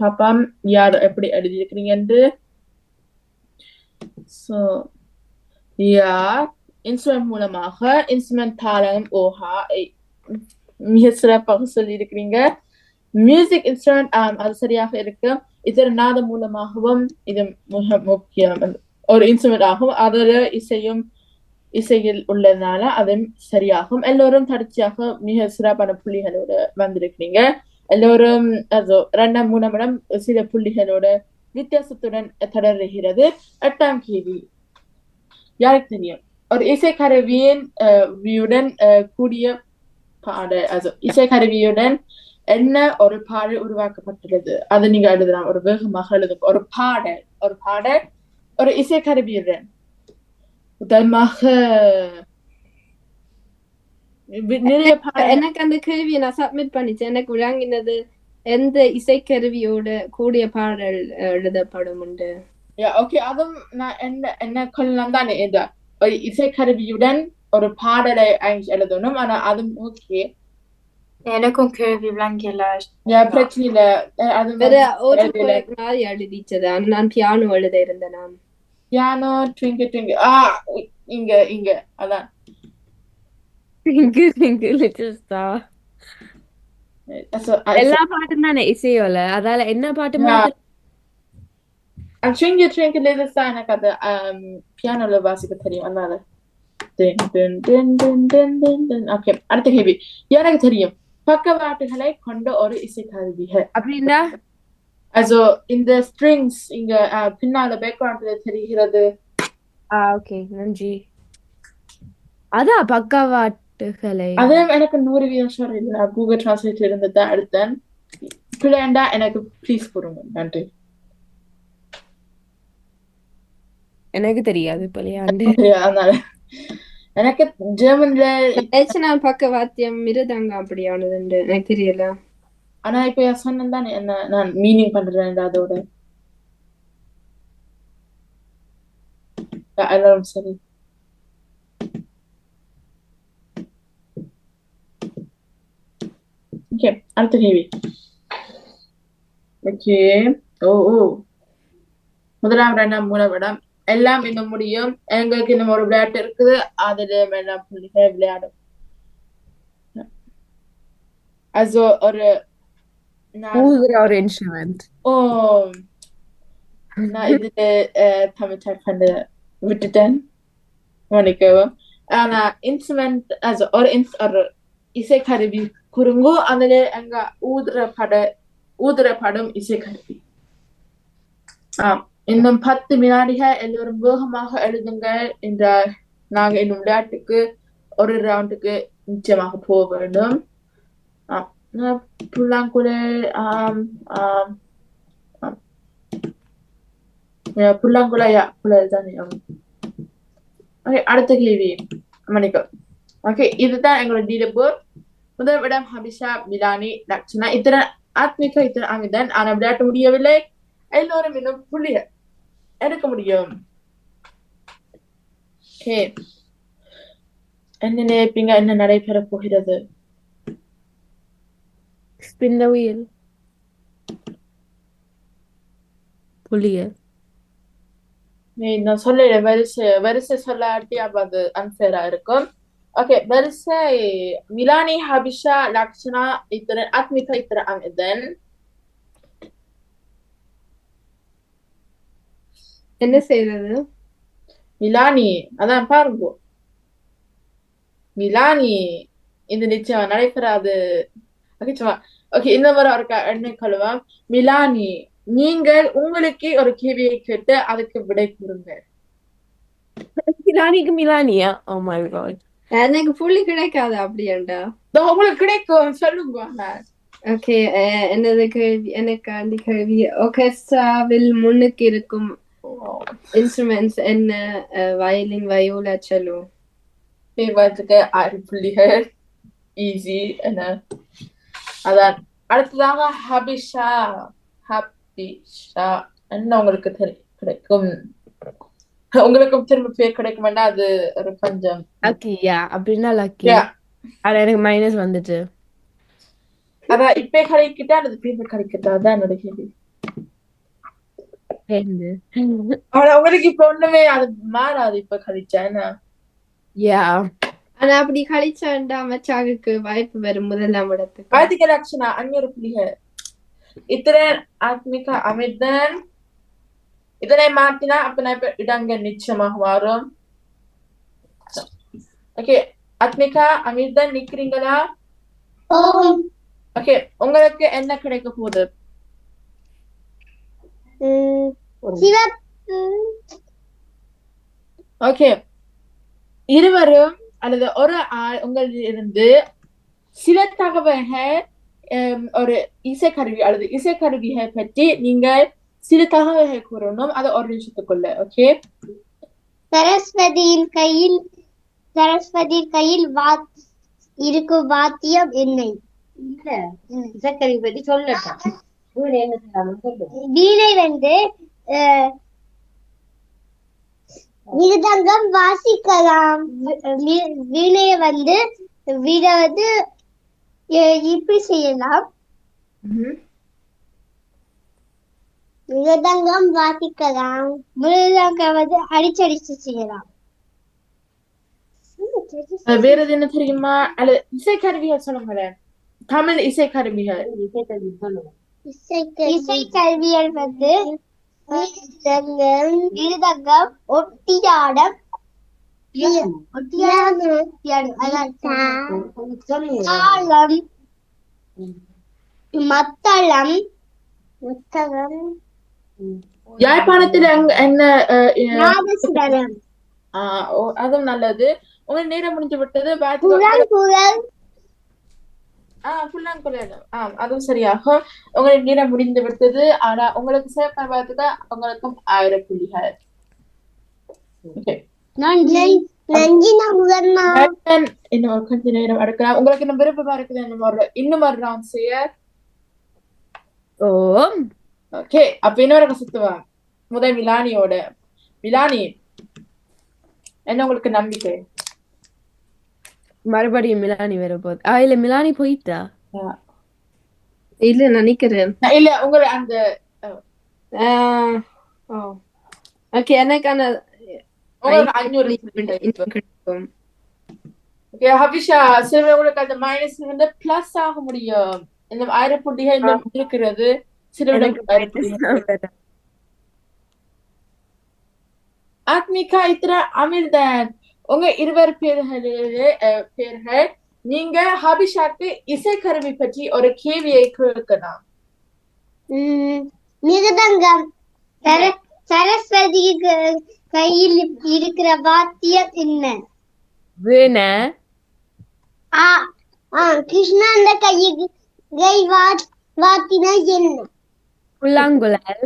பாப்பாம் யார் எப்படி எழுதியிருக்கிறீங்க என்று. இன்ஸ்ட்ருமெண்ட் மூலமாக, இன்ஸ்ட்ருமெண்ட் தாளம், ஓஹா, மிக சிறப்பாக சொல்லி இருக்கிறீங்க. மியூசிக் இன்ஸ்ட்ருமெண்ட், அது சரியாக இருக்கு. இதர நாதம் மூலமாகவும் இது மிக முக்கியம். ஒரு இன்ஸ்ட்ருமெண்ட் ஆகும். அதோட இசையில் உள்ளதுனால அதுவும் சரியாகும். எல்லோரும் தொடர்ச்சியாக மிக சிறப்பான புள்ளிகளோட வந்திருக்கிறீங்க. எல்லோரும் அது 2ஆம் 3ஆம் இடம் சில புள்ளிகளோட வித்தியாசத்துடன் தொடர்கிறது. 8ஆம் கேள்வி யாருக்கு தெரியும்? ஒரு இசைக்கருவியின் வியுடன் கூடிய பாடல், இசைக்கருவியுடன் என்ன ஒரு பாடல் உருவாக்கப்பட்டுள்ளது? அது நீங்க எழுதலாம். ஒரு வேகமாக எழுதும். ஒரு பாடல் ஒரு இசைக்கருவியுடன் உதாரணமாக நிறைய பாடல். எனக்கு அந்த கேள்வியை நான் சப்மிட் பண்ணிச்சேன். எனக்கு விளங்கினது எந்த இசைக்கருவியோட கூடிய பாடல் எழுதப்படும் உண்டு. ஓகே, அதுவும் நான் என்ன கொள்ளலாம் தானே. ஒரு இசைக்கருவியுடன் ஒரு பாடலை எழுதணும். ஆனா அதுவும் ஓகே, எனக்கும் கேள்வி விளங்கல. பிரச்சனை இல்ல. அது வேற ஒரு மாதிரி எழுதிச்சது. நான் பியானோ எழுத இருந்தேன். நான் பியானோ ட்விங்கிள் ட்விங்கிள் இங்க அதான் லிட்டில் ஸ்டார் எல்லா பாட்டும் தானே இசையோல, அதால என்ன பாட்டு ட்விங்கிள் ட்விங்கிள் லிட்டில் ஸ்டார் எனக்கு அது பியானோல வாசிக்க தெரியும். அதனால ஓகே, அடுத்த கேள்வி எனக்கு தெரியும். பக்கவாட்டுகளை கொண்ட ஒரு இசைக்கருவிகள் அப்படின்னா இந்த ஸ்ட்ரிங்ஸ் இங்க பின்னால பேக்ரவுண்ட்ல தெரிகிறது. ஓகே, நன்றி. அதான் பக்கவாட்டுகளை. அதுவும் எனக்கு 100% இல்லை. கூகுள் டிரான்ஸ்லேட் இருந்ததான் எடுத்தேன். பிள்ளைண்டா எனக்கு ப்ளீஸ் கொடுங்க. நன்றி. எனக்கு தெரியாது பிள்ளையாண்டு. அதனால எனக்கு ஜெர்மன்ல நான் பக்கவாத்தியம் மிருதங்கம் அப்படியானது எனக்கு தெரியல. ஆனா இப்ப சொன்னேன் தானே என்ன நான் மீனிங் பண்றேன். அதோட எல்லாரும் சரி. ஓகே, அடுத்த கேள்வி. ஓகே, ஓ 1ஆம் 2ஆம் 3ஆம் இடம் எல்லாம் இன்னும் முடியும். எங்களுக்கு இன்னும் ஒரு விளையாட்டு இருக்குது. அதுல எல்லாம் புள்ளிகள் விளையாடும். ஒரு ஒரு இன்ஸ்ட்ருமெண்ட். நான் இதுல தமிழ் டைப் பண்ண விட்டுட்டேன், மன்னிக்கவும். ஆனா இன்ஸ்ட்ருமெண்ட் ஒரு இசைக்கருவி குறுங்கு. அதுல எங்க ஊதுறப்படும் இசைக்கருவி. இன்னும் 10 வினாடிகள். எல்லோரும் வேகமாக எழுதுங்க என்றால் நாங்க இன்னும் விளையாட்டுக்கு ஒரு ரவுண்டுக்கு நிச்சயமாக போக வேண்டும். புல்லாங்குழல் புல்லாங்குழல் தானே. ஓகே, அடுத்த கேள்வி. மன்னிக்கும். ஓகே, இதுதான் எங்களோட டீடபோர். முதல் இடம் ஹபிஷா, மிலானி, லக்ஷனா. இத்தனை ஆத்மிகா, இத்தனை அமிதன். ஆனா விளையாட்டு முடியவில்லை. எல்லோரும் இன்னும் புள்ளிகள் எடுக்க முடியும். என்ன நினைப்பீங்க? என்ன நடைபெற போகிறது? Spin the wheel. புள்ளிகள். நான் சொல்ல வரிசை சொல்லாட்டி அப்ப அது அன்ஃபேரா இருக்கும். ஓகே, வரிசை மிலானி, ஹபிஷா, லக்ஷனா, இத்தனை ஆத்மிகா, இத்தனை அமிதன். என்ன செய்யறது? மிலானி, அதான் பாருங்க. மிலானி இந்த நிச்சயம் நடைபெறாது. ஓகே, இந்த முறை ஒரு என்ன கொள்ளுவோம். மிலானி, நீங்கள் உங்களுக்கு ஒரு கேள்வியை கேட்டு அதுக்கு விடை கூறுங்க. மிலானிக்கு மிலானியா? ஓ மை காட், எனக்கு புள்ளி கிடைக்காது அப்படியாண்டா? உங்களுக்கு கிடைக்கும், சொல்லுங்க. ஓகே, என்னது கேள்வி? எனக்கு அந்த கேள்வி ஆர்கெஸ்ட்ராவில் முன்னுக்கு இருக்கும் இன்ஸ்ட்ருமெண்ட்ஸ் என்ன? Violin, viola, Cello. பேருக்கு 6 புள்ளிகள். ஈஸி. என்ன அதான். அடுத்ததாக ஹபிஷா என்ன உங்களுக்கு கிடைக்கும்? உங்களுக்கும் திரும்ப பேர் கிடைக்கும் வேண்டாம். அது ஒரு பஞ்சம். லக்கியா? அப்படின்னா லக்கி. அது எனக்கு மைனஸ் வந்துட்டு. அதான் இப்ப கிடைக்கிட்டா அது பேர் கிடைக்கிட்டா? அதான் என்னோட கேள்வி. உங்களுக்கு இப்ப ஒண்ணுமே அது மாறாது. இப்ப கழிச்சா என்ன? ஆனா அப்படி கழிச்சாண்டா மச்சாவுக்கு வாய்ப்பு வரும் முதலாம் இடத்துக்கு. பாதிக்க லட்சணா 500 புள்ளிகள். இத்திரன் ஆத்மிகா அமிர்தன் இதனை மாற்றினா அப்ப நான் இப்ப இடங்கள் நிச்சயமாக வரும். ஓகே, ஆத்மிகா அமிர்தன் நிக்கிறீங்களா? ஓகே, உங்களுக்கு என்ன கிடைக்க போகுது? சிவப்பு. ஓகே, இருவரும் அல்லது ஒரு ஆள் உங்களிலிருந்து சில தகவல்கள் ஒரு இசைக்கருவி அல்லது இசைக்கருவிகள் பற்றி நீங்கள் சில தகவல்கள் கூறணும். அது ஒரு நிமிஷத்துக்குள்ள. ஓகே, சரஸ்வதியின் கையில் இருக்கும் வாத்தியம் என்ன? இசைக்கருவி பற்றி சொல்லட்டும். வீணை வந்து மிருதங்கம் வாசிக்கலாம். வீணைய வந்து இப்படி செய்யலாம். மிருதங்கம் வாசிக்கலாம். மிருதங்கம் வந்து அடிச்சடிச்சு செய்யலாம். வேற எது என்ன தெரியுமா? அல்லது இசைக்கருவிகள் சொல்லுங்களேன். தமிழ் இசைக்கருவிகள். இசைக்கருவிகள் வந்து மிருதங்கம், ஒட்டியாடம், தாளம், மத்தளம். யாழ்ப்பாணத்துல என்ன நாதஸ்வரம். அதுவும் நல்லது. உங்க நேரம் முடிஞ்சு விட்டது. புல்லாங்குழல். அதுவும் சரியாகும். உங்களுக்கு நேரம் முடிந்து விட்டது. ஆனா உங்களுக்கு சிறப்பாக பார்த்துக்க உங்களுக்கும் 1000 புள்ளிகள். இன்னும் கொஞ்ச நேரம் எடுக்கலாம். உங்களுக்கு இன்னும் விருப்பமா இருக்குது இன்னும் ஒரு ரவுண்ட் செய்ய. ஓகே, அப்ப இன்னொரு சுத்துவா. முதல் மிலானியோட. மிலானி, என்ன உங்களுக்கு நம்பிக்கை? மறுபடியும் மிலானி வர போகுது. இல்ல மிலானி போயிட்டா. இல்ல நினைக்கிறேன். இல்ல உங்களை அந்த ஓகே, எனக்கு அந்த உங்களுக்கு 500 கிடைக்கும். ஹபிஷா, சில உங்களுக்கு அந்த மைனஸ் வந்து பிளஸ் ஆக முடியும். இந்த 1000 புள்ளிகள் இன்னும் இருக்கிறது. ஆத்மிகா, இத்திர அமிர்தன், உங்க இருவர் பேர்கள். நீங்க ஹபிஷாக்கு இசைக்கருவி பற்றி ஒரு கேள்வியை கேட்கலாம். மிருதங்கம். சரஸ்வதி கையில் இருக்கிற வாத்தியம் என்ன? வீணை. கிருஷ்ணா அந்த கை வாத்தினா என்ன? புல்லாங்குழல்.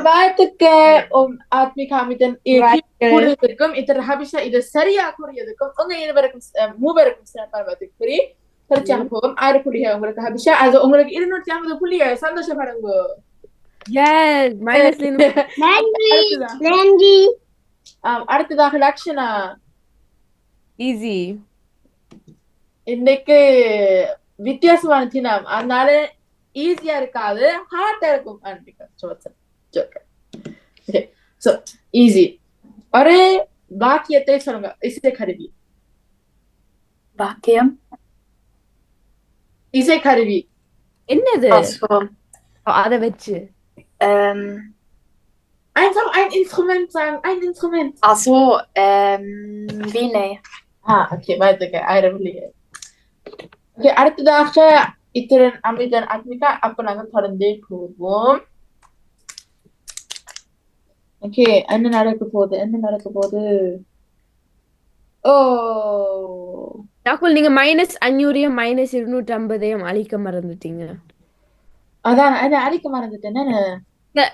வாழ்த்துக்கு ஆத்மிகா அமிர்தன் கூறியதற்கும் இத்தனை ஹபிஷா இது சரியா கூறியதற்கும் உங்க இருவருக்கும் மூவருக்கும் சிறப்பாக கூறி பரிச்சாக போகும். 1000 புள்ளிகள் உங்களுக்கு ஹபிஷா. அது உங்களுக்கு 250 புள்ளிகள். சந்தோஷப்படுங்க. அடுத்ததாக லக்ஷனா. ஈஸி. இன்னைக்கு வித்தியாசமான தினம், அதனால ஈஸியா இருக்காது, ஹார்டா இருக்கும். ஈஸி. ஒரு வாக்கியத்தை சொல்லுங்க. இசைக்கருவி. வாக்கியம். இசைக்கருவி என்னது? அத வச்சு ein Instrument sagen. Ein Instrument. Ach so, வீணை. Okay, weiter. 1000 புள்ளிகள். Okay, அடுத்ததாக இத்திரன் அமிர்தன் ஆத்மிகா. அப்ப நாங்க தொடர்ந்தே போவோம். ஓகே, என்ன நடக்க போகுது? ராகுல், நீங்க -500 -250 அழிக்க மறந்துட்டீங்க. அதான் அழிக்க மறந்துட்டேன்.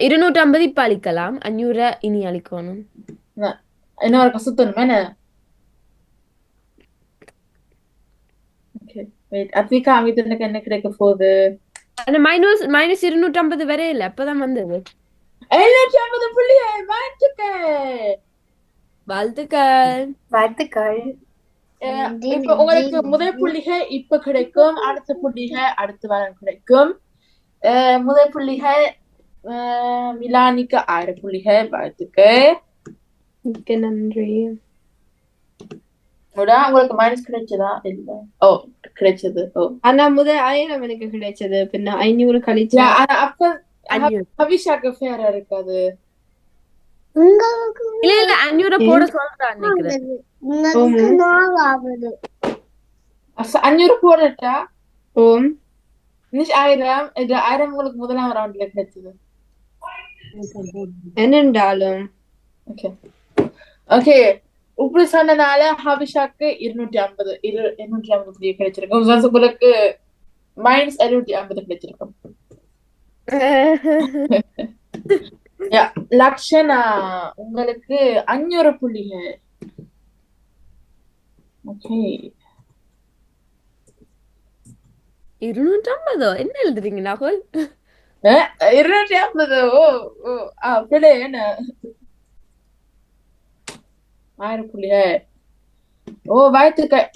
250 இப்ப அழிக்கலாம், 500 இனி அழிக்கணும். இன்னொரு சுத்தணும் என்ன? அத்விகா அமிர்தனுக்கு என்ன கிடைக்க போகுது? -250 வரை இல்ல, அப்பதான் வந்தது. 750 புள்ளிகள். வாழ்த்துக்கள். இப்ப உங்களுக்கு முதல் புள்ளிகள் இப்ப கிடைக்கும். அடுத்த புள்ளிகள் அடுத்த வாரம் கிடைக்கும். முதல் புள்ளிகள் மிலானிக்கு 1000 புள்ளிகள். வாழ்த்துக்கள். நன்றி. உங்களுக்கு மைனஸ் கிடைச்சதா இல்ல? ஓ, கிடைச்சது. ஓ, ஆனா 1000 எனக்கு கிடைச்சது, பின்ன 500 கழிச்சா அப்ப ஹவிஷாக்கு ஃபேரா இருக்காது. உங்களுக்கு இல்ல 500 போட சொல்றான் நினைக்கிறேன். உங்களுக்கு 4 ஆகுது. 500 போடட்டா? ஓம் 1000. இது 1000 உங்களுக்கு முதலாம் ரவுண்ட்ல கிடைச்சது. என்னென்றாலும் ஓகே ஓகே. இப்படி சொன்னனால ஹவிஷாக்கு 250 கிடைச்சிருக்கும். உங்களுக்கு மைனஸ் 250 கிடைச்சிருக்கும். லக்ஷனா உங்களுக்கு 500 புள்ளிகள். ஓகே, 250 என்ன எழுதுறீங்க நாகோல்? 250. ஓ ஓ பிள்ளை என்ன 1000 புள்ளிகள். ஓ, வாழ்த்துக்கள்.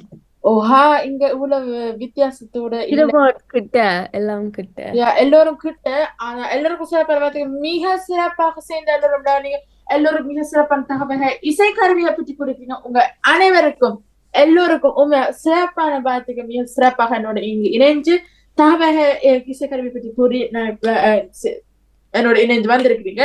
ஓஹா, இங்க இவ்வளவு வித்தியாசத்தோட இல்ல. கிட்ட எல்லாம் கிட்ட. எல்லோரும் கிட்ட. ஆனா எல்லாருக்கும் சிறப்பாக மிக சிறப்பாக சேர்ந்த எல்லாரும் நீங்க எல்லோரும் மிக சிறப்பான தகவல்கள் இசைக்கருவியை பற்றி கொடுத்தீங்க. உங்க அனைவருக்கும் எல்லோருக்கும் உண்மை சிறப்பான வார்த்தைகள் மிக சிறப்பாக என்னோட இங்க இணைஞ்சு தகவல்கள் இசைக்கருவி பற்றி கூறி நான் இப்ப என்னோட இணைந்து வந்திருக்கிறீங்க.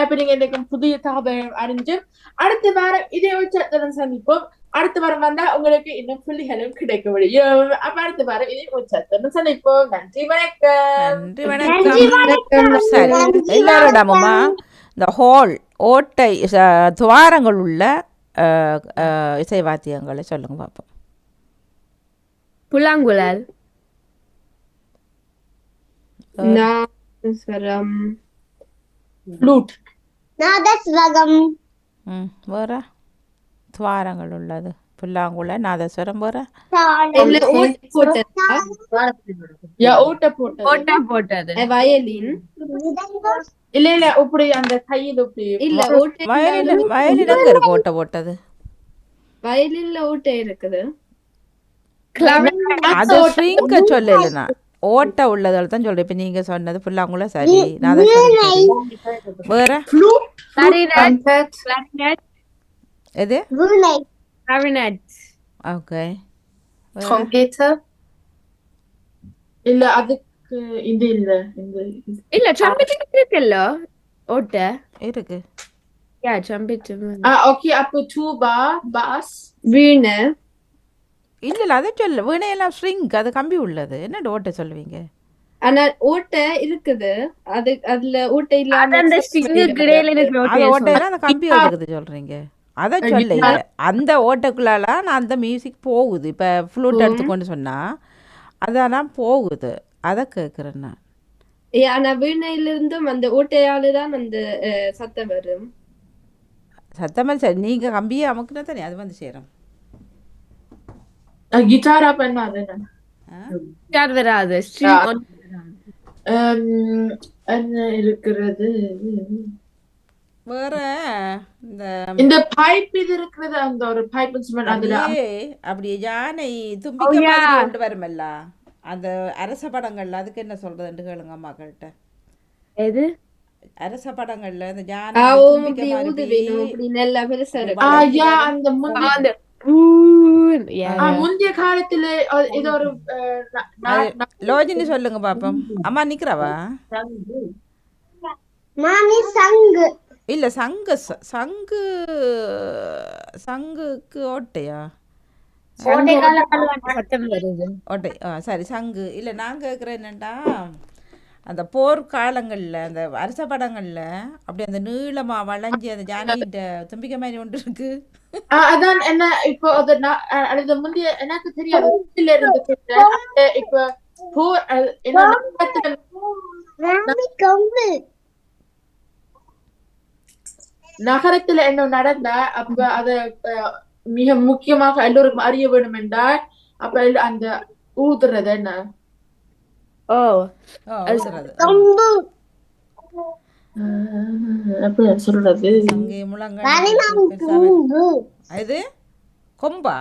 இப்ப நீங்க இன்னைக்கு புதிய தகவல் அறிஞ்சு அடுத்த வாரம் இதே உச்சத்துடன் சந்திப்போம். அடுத்த வாரம் வந்தா உங்களுக்கு இன்னும் புள்ளிகளும் கிடைக்க முடியும். அப்ப அடுத்த வாரம் இதே உச்சத்துடன் சந்திப்போம். நன்றி, வணக்கம். நன்றி வணக்கம். சரி, எல்லாரிடமுமா இந்த ஹோல் ஓட்டை துவாரங்கள் உள்ள இசை வாத்தியங்களை சொல்லுங்க பார்ப்போம். புல்லாங்குழல், நாதஸ்வரம், ஃப்ளூட், நாதஸ்வரம், வேற துவாரங்கள் உள்ளது புல்லாங்குழல், நாதஸ்வரம், வேற இல்ல ஓட்டை போட்டது, ஓட்டை போட்டது, வயலின், இல்ல இல்ல இப்படி அந்த கையில் இப்படி இல்ல ஓட்டை வயலின் எங்க இருக்கு ஓட்டை போட்டது? வயலின்ல ஓட்டை இருக்குது. அது ஸ்ட்ரிங்க சொல்லல, நான் ஓட்டை உள்ளதால தான் சொல்றேன். இப்ப நீங்க சொன்னது புல்லாங்குழல் சரி, நாதஸ்வரம் சரி, வேற கிளாரினட், எது? வீணை, கிளாரினட், ஓகே, Trompeter. இல்ல அதுக்கு இது இல்ல இந்த இல்ல ட்ரம்பெட் இருக்குல்ல ஓட்டை இருக்கு. ட்ரம்பெட். ஓகே. அப்ப டூபா, பாஸ், வீணை, இல்ல அதை சொல்ல, வீணையெல்லாம் ஸ்ட்ரிங், அது கம்பி உள்ளது. என்ன ஓட்டை சொல்லுவீங்க? ஆனா ஓட்டை இருக்குது. அது அதுல ஓட்டை இல்லாம அந்த ஸ்ட்ரிங்குக்கு இடையில இருக்கிற அந்த ஓட்டையை ஓட்டையெல்லாம் அந்த கம்பி இருக்குது சொல்றீங்க. அதை சொல்ல, அந்த ஓட்டைக்குள்ளாலாம் நான் அந்த மியூசிக் போகுது. இப்போ ஃப்ளூட் எடுத்துக்கொண்டு சொன்னால் அதெல்லாம் போகுது, அதை கேட்குறேன் நான். ஆனா வீணையிலிருந்தும் அந்த ஓட்டையால தான் அந்த சத்தம் வரும். சத்தமாக சரி, நீங்கள் கம்பியை அமுக்குனா தானே அது வந்து சேரும். கிட்டாரா பண்ணாது. கிட்டார் வராது, ஸ்ட்ரிங் என்ன இருக்கிறது வேற இந்த பைப் இது இருக்கிறது, அந்த ஒரு பைப் இன்ஸ்ட்ருமெண்ட். அதுல அப்படியே யானை தும்பிக்கை மாதிரி கொண்டு வருமல்ல, அந்த அரச படங்கள்ல அதுக்கு என்ன சொல்றதுன்னு கேளுங்க அம்மாக்கிட்ட. எது அரச படங்கள்ல இந்த யானை தும்பிக்கை அப்படி நல்லா பெருசா அந்த முந்தைய காலத்துல இது ஒரு லோஜினி சொல்லுங்க பாப்போம். அம்மா நிக்கிறவா? மாமி சங்கு, இல்ல சங்கு, சங்கு சங்குக்கு ஓட்டையா? சத்தம் வருது ஓட்டை, சரி சங்கு. இல்லை நான் கேட்குறேன் என்னென்னா, அந்த போர்க்காலங்களில் அந்த அரச படங்களில் அப்படி அந்த நீளமாக வளைஞ்சி அந்த ஜானிகிட்ட தும்பிக்கை மாதிரி ஒன்று இருக்கு. அதான் என்ன இப்போ அது முந்தைய எனக்கு தெரியாது. இப்போ நகரத்துல என்ன நடந்த அப்ப அத மிக முக்கியமாக எல்லோருக்கும் அறிய வேண்டும் என்றால் அப்ப அந்த ஊதுறது என்ன? சொல்றது இது கொம்பா?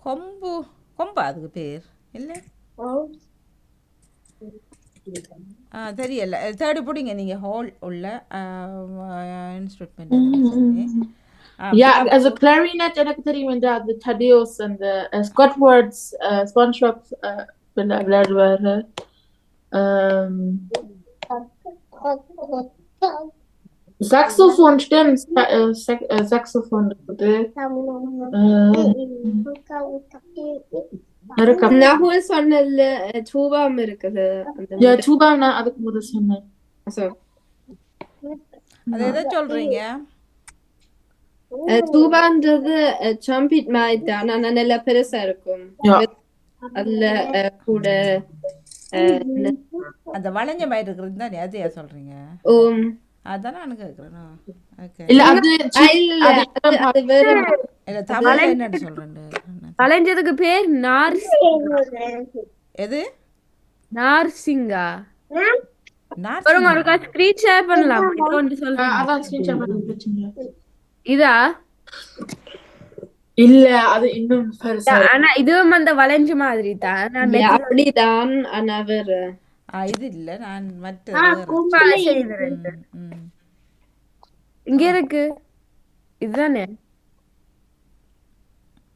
கொம்பு கொம்பா அதுக்கு பேர் இல்லை தெரியல. தேடி பிடிங்க நீங்கள் ஹோல் உள்ள இன்ஸ்ட்ருமெண்ட். Ja, also Clarinet எனக்கு தெரியும் என்று அது Thaddeus அந்த Squidward's SpongeBob விளையாடுவாரு. Saxophon stimmt, Saxophon இருக்குது. நகுல் சொன்னதுல தூபாம் இருக்குது Ja, Tuba நான் அதுக்கு முதல் சொன்னேன். அது எதை சொல்றீங்க? தூபான்றது ட்ரம்பிட் மாதிரி தான் ஆனா நல்லா பெருசா இருக்கும். Ja. அதுல கூட அந்த வளைஞ்ச மாதிரி இருக்கிறது தானே அதையா சொல்றீங்க? அதான் நான் கேட்குறேன். ஓகே. இல்ல அது அது வேற இல்ல தமிழ்ல என்னன்னு சொல்றேன். வளைஞ்சதுக்கு பேர் எது? நார்சிங்கா. நார்சிங்கா? ஒரு மறுக்கா ஸ்கிரீன் ஷேர் பண்ணலாம். இது வந்து சொல்றீங்க. அதான் ஸ்கிரீன் ஷேர் பண்ண பிரச்சனை. இதா? இல்ல அது இன்னும் பெருசா. ஆனா இதுவும் அந்த வளைஞ்ச மாதிரி தான். அப்படிதான் ஆனா வேற. இது இல்ல நான் மற்ற இங்க இருக்கு இதுதானே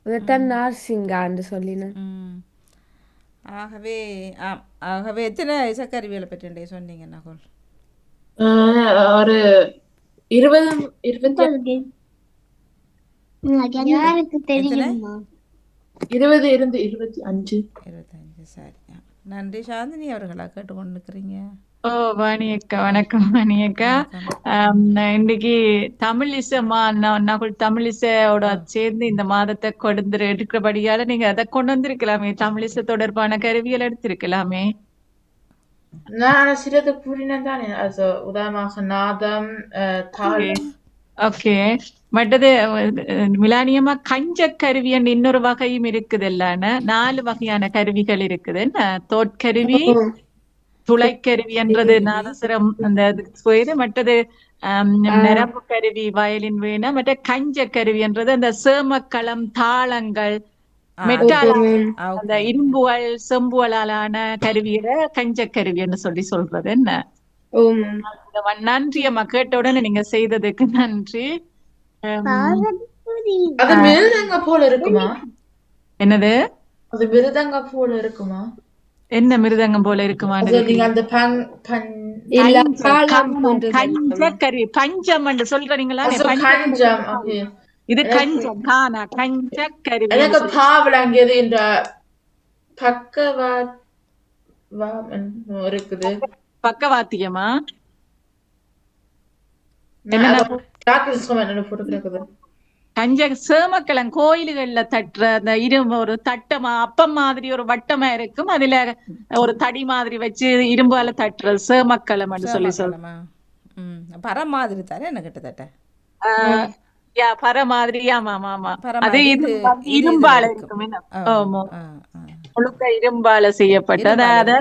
இதைத்தான் நார்சிங்கான்னு சொல்லினேன். ஆகவே எத்தனை இசைக்கருவிகளை பற்றி சொன்னீங்க நகுல்? ஒரு 20 யாருக்கு தெரியுமா? 20 இருந்து 25. சரி, நன்றி. சாந்தினி அவர்களா கேட்டுக்கொண்டு இருக்கிறீங்க? வாணி அக்கா, வணக்கம் வாணி அக்கா. இன்னைக்கு தமிழ் இசைமா நகுல் தமிழ் இசையோட சேர்ந்து இந்த மாதத்தை கொண்டு எடுக்கிறபடியால நீங்க அதை கொண்டு வந்திருக்கலாமே, தமிழ் இசை தொடர்பான கருவியல் எடுத்திருக்கலாமே. நான் சிலது கூறினேன் தானே, also உதாரணமாக நாதம், தாளம். ஓகே, மற்றது மிலானியமா கஞ்ச கருவி இன்னொரு வகையும் இருக்குது இல்லைன்னு 4 வகையான கருவிகள் இருக்குது. தோற்கருவி, துளைக்கருவி என்றது நாதஸ்வரம் அந்த போயிது, மற்றது நரம்பு கருவி வயலின் வேணும், மற்ற கஞ்ச கருவி என்றது அந்த சேமக்களம், தாளங்கள், மெட்டால் அந்த இரும்புகள் செம்புகளாலான கருவியில கஞ்ச கருவி என்று சொல்றது. என்ன நன்றி அம்மா, கேட்ட உடனே நீங்க செய்ததுக்கு நன்றி. அது மிருதங்க போல இருக்குமா? என்னது? அது மிருதங்க போல இருக்குமா? என்ன மிருதங்கம் போல இருக்குமா? நீங்க அந்த கஞ்சக்கருவி பஞ்சம் என்று சொல்றீங்களா? இது கஞ்சம் கானா கஞ்சக்கருவி. எனக்கு பாவலங்கியது இந்த இருக்குது. பக்கவாத்தியமா? கஞ்ச சேமக்கிழங்கு கோயில்கள்ல தட்டுற அந்த இரும்பு ஒரு தட்டமா அப்பம் மாதிரி ஒரு வட்டமா இருக்கும், அதுல ஒரு தடி மாதிரி வச்சு இரும்பால தட்டுறது சேமக்கிழம் சொல்லி சொல்லுமா? பர மாதிரி தானே என்ன கிட்டத்தட்ட பர மாதிரி. ஆமா ஆமா, அது இரும்பால இருக்கும். ஆமா, முழுக்க இரும்பால செய்யப்பட்டது.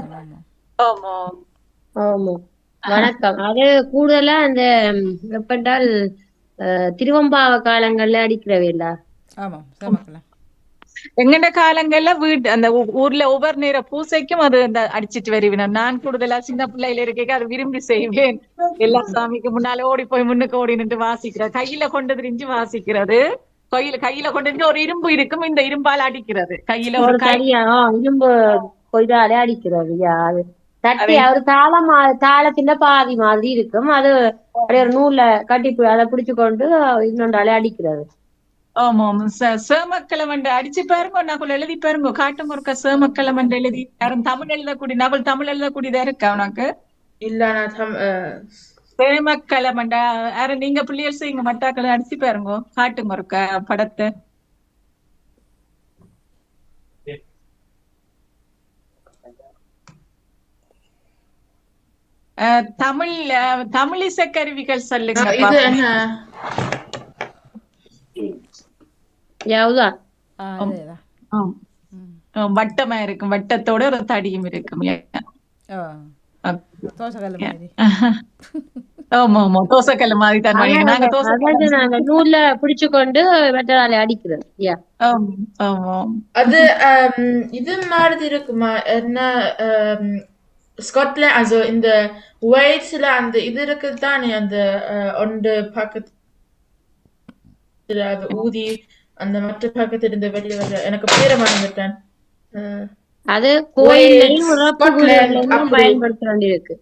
ஆமா ஆமா. வணக்கம். அது கூடுதலா அந்த எப்பென்றால் திருவம்பாவ காலங்கள்ல அடிக்கிறவையில்ல. ஆமா, சேமக்கிழம். எங்கட காலங்கள்ல வீட்டு அந்த ஊர்ல ஒவ்வொரு நேர பூசைக்கும் அது அந்த அடிச்சிட்டு வருவேன். நான் கூடுதலா சின்ன பிள்ளையில இருக்க அது விரும்பி செய்வேன். எல்லா சாமிக்கு முன்னால ஓடி போய் முன்னுக்கு ஓடி நின்று வாசிக்கிறது, கையில கொண்டு திரிஞ்சு வாசிக்கிறது. கையில கொண்டு ஒரு இரும்பு இருக்கும், இந்த இரும்பால அடிக்கிறது. கையில ஒரு இரும்பு கொய்தாலே அடிக்கிறது. அது தட்டி ஒரு தாளத்தின் பாதி மாதிரி இருக்கும், அது அப்படியே ஒரு நூல்ல கட்டி அதை பிடிச்சு கொண்டு இன்னொன்றாலே அடிக்கிறது. ஆமா, சேமக்கிழம் அடிச்சு பாருங்க, நகுல் எழுதி பாருங்க, காட்டும் ஒருக்க சேமக்கிழம் எழுதி. யாரும் தமிழ் எழுதக்கூடிய நகுல் தமிழ் எழுதக்கூடியதா இருக்கா உனக்கு? இல்ல, சேமக்கிழம் யாரும் நீங்க பிள்ளைகள் செய்யுங்க, மட்டாக்களை அடிச்சு பாருங்க, காட்டும் ஒருக்க படத்தை. தமிழிசை கருவிகள் சொல்லுங்க. வட்டமா இருக்கும், வட்டத்தோட ஒரு தடியும் இருக்கும். ஆமா ஆமா, தோசைக்கல்ல மாதிரி தான். நாங்க நூல்ல பிடிச்சு கொண்டு வெட்டரால அடிக்கிறது. அது இது மாதிரி இருக்குமா? என்ன ஸ்காட்லாந்து, also இந்த வேல்ஸ்ல அந்த இது இருக்குது தானே, அந்த ஒன்று பக்கத்து அது ஊதி அந்த மற்ற பக்கத்தில் இருந்த வெளியே வர எனக்கு பேரை மறந்துட்டேன். அது கோயில்லையும் வேல்ஸ், இறப்பு ஸ்காட்லாந்து வீடுகள்லையும் அப்படி. பயன்படுத்த வேண்டியிருக்கு.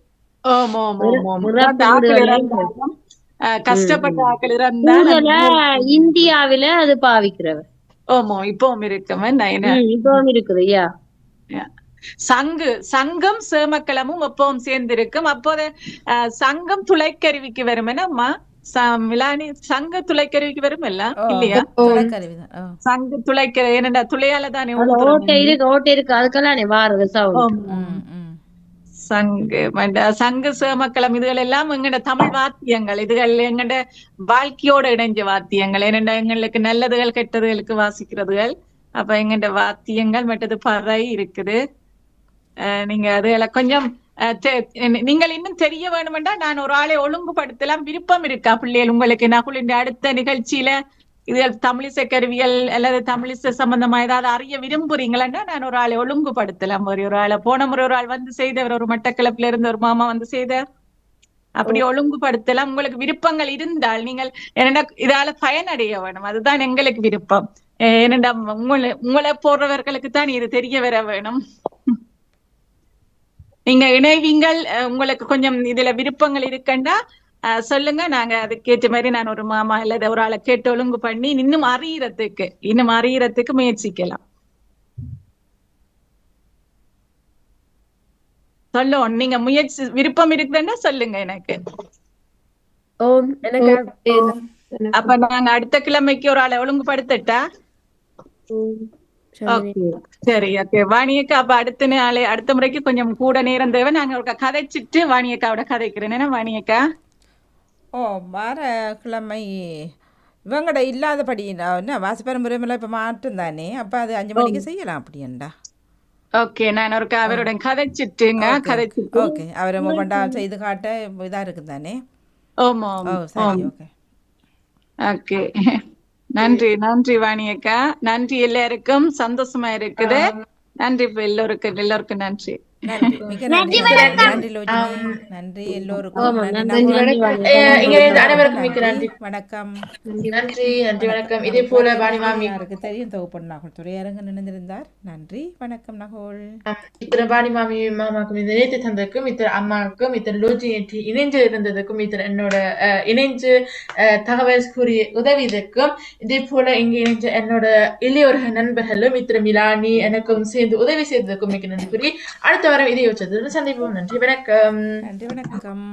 ஓம் ஓம் ஓம் ஓம் இறப்பு ஆக்கள் வீடுகள்லையும் இறந்தாலும் கஷ்டப்பட்ட ஆக்கள் இறந்தால் கூடுதல இந்தியாவில அது பாவிக்கிறவர். ஓமோ இப்பவும் இருக்கும் என்ன இப்பவும் இருக்குது. ஐயா சங்கம் சேமக்களமும் எப்பவும் சேர்ந்திருக்கும். அப்போது சங்கம் துளைக்கருவிக்கு வரும் என்னம்மா மிலானி சங்க துளைக்கருவிக்கு வரும் இல்ல இல்லையா? துளைக்கருவிதான். சங்கு துளைக்க ஏனண்டா துளையால தானே ஓட்டை இருக்கு அதுக்கெல்லாம் வாரது சவுண்ட். சங்கு சேமக்களம் இதுகள் எல்லாம் எங்கட தமிழ் வாத்தியங்கள். இதுகள் எங்கட வாழ்க்கையோட இணைஞ்ச வாத்தியங்கள். ஏனெண்டா எங்களுக்கு நல்லதுகள் கெட்டதுகளுக்கு வாசிக்கிறதுகள். அப்ப எங்கட வாத்தியங்கள் மற்றது பறை இருக்குது. நீங்க அதுல கொஞ்சம் நீங்கள் இன்னும் தெரிய வேணுமெண்டா நான் ஒரு ஆளை ஒழுங்குபடுத்தலாம். விருப்பம் இருக்கா பிள்ளைகள் உங்களுக்கு? நகுலின் அடுத்த நிகழ்ச்சியில இது தமிழிசை கருவியல் அல்லது தமிழிசை சம்பந்தமா ஏதாவது அறிய விரும்புறீங்களா? நான் ஒரு ஆளை ஒழுங்குபடுத்தலாம். ஒரு ஆளை போன முறை ஒரு ஆள் வந்து செய்தவர், ஒரு மட்டக்களப்பில இருந்து ஒரு மாமா வந்து செய்த, அப்படி ஒழுங்குபடுத்தலாம். உங்களுக்கு விருப்பங்கள் இருந்தால் நீங்கள் என்னடா இதால பயனடைய வேணும். அதுதான் எங்களுக்கு விருப்பம். ஏனெண்டா உங்களை போடுறவர்களுக்கு தான் இது தெரிய வர வேணும். நீங்க இணைவீங்கள். உங்களுக்கு கொஞ்சம் இதுல விருப்பங்கள் இருக்கண்டா சொல்லுங்க. நாங்க அதுக்கேற்ற மாதிரி நான் ஒரு மாமா இல்ல ஒரு ஆளை கேட்டு ஒழுங்கு பண்ணி இன்னும் அறியறதுக்கு முயற்சிக்கலாம். சொல்லுவோம். நீங்க முயற்சி விருப்பம் இருக்குதுன்னா சொல்லுங்க எனக்கு. அப்ப நாங்க அடுத்த கிழமைக்கு ஒரு ஆளை ஒழுங்குபடுத்தட்டா? சரி ஓகே வாணியக்கா. அப்ப அடுத்த முறைக்கு கொஞ்சம் கூட நேரம் தேவை. நாங்க கதைச்சிட்டு வாணியக்காவோட கதைக்கிறேன். என்ன வாணியக்கா? வார கிழமை இவங்கட இல்லாதபடி என்ன வாசிப்பெரும் முறைமெல்லாம் இப்ப மாட்டும் தானே. அப்ப அது 5 மணிக்கு செய்யலாம் அப்படின்டா. ஓகே நான் ஒரு அவருடன் கதைச்சிட்டுங்க. கதைச்சிட்டு ஓகே அவரை மொபண்டா செய்து காட்ட இதா இருக்கு தானே. ஆமா சரி ஓகே ஓகே. நன்றி வாணியக்கா. நன்றி எல்லாருக்கும். சந்தோஷமா இருக்குது. நன்றி எல்லோருக்கும் நன்றி. மிக நன்றி லோஜினி. நன்றி எல்லோருக்கும். அனைவருக்கும் மிக்க நன்றி. வணக்கம். நன்றி வணக்கம். இதே போல வாணிமாமி யாருக்கு தெரியும் தொகுப்பு நகோல் துறையரங்க நினைந்திருந்தார். நன்றி வணக்கம் நகோல். இத்தனை வாணிமாமி மாமாக்கும் இந்த நேற்று தந்ததுக்கும் இத்தனை அம்மாவுக்கும் இத்தனை லோஜி நேற்று இணைஞ்சு இருந்ததுக்கும் இத்தனை என்னோட இணைஞ்சு தகவல் கூறிய உதவியதுக்கும் இதே போல இங்க இணைஞ்ச என்னோட இளையோர்கள் நண்பர்களும் இத்தனை மிலானி எனக்கும் சேர்ந்து உதவி செய்ததுக்கும் மிக்க நன்றி கூறி அடுத்த வாரம் இதை வச்சது சந்திப்போம். நன்றி வணக்கம். நன்றி வணக்கம்.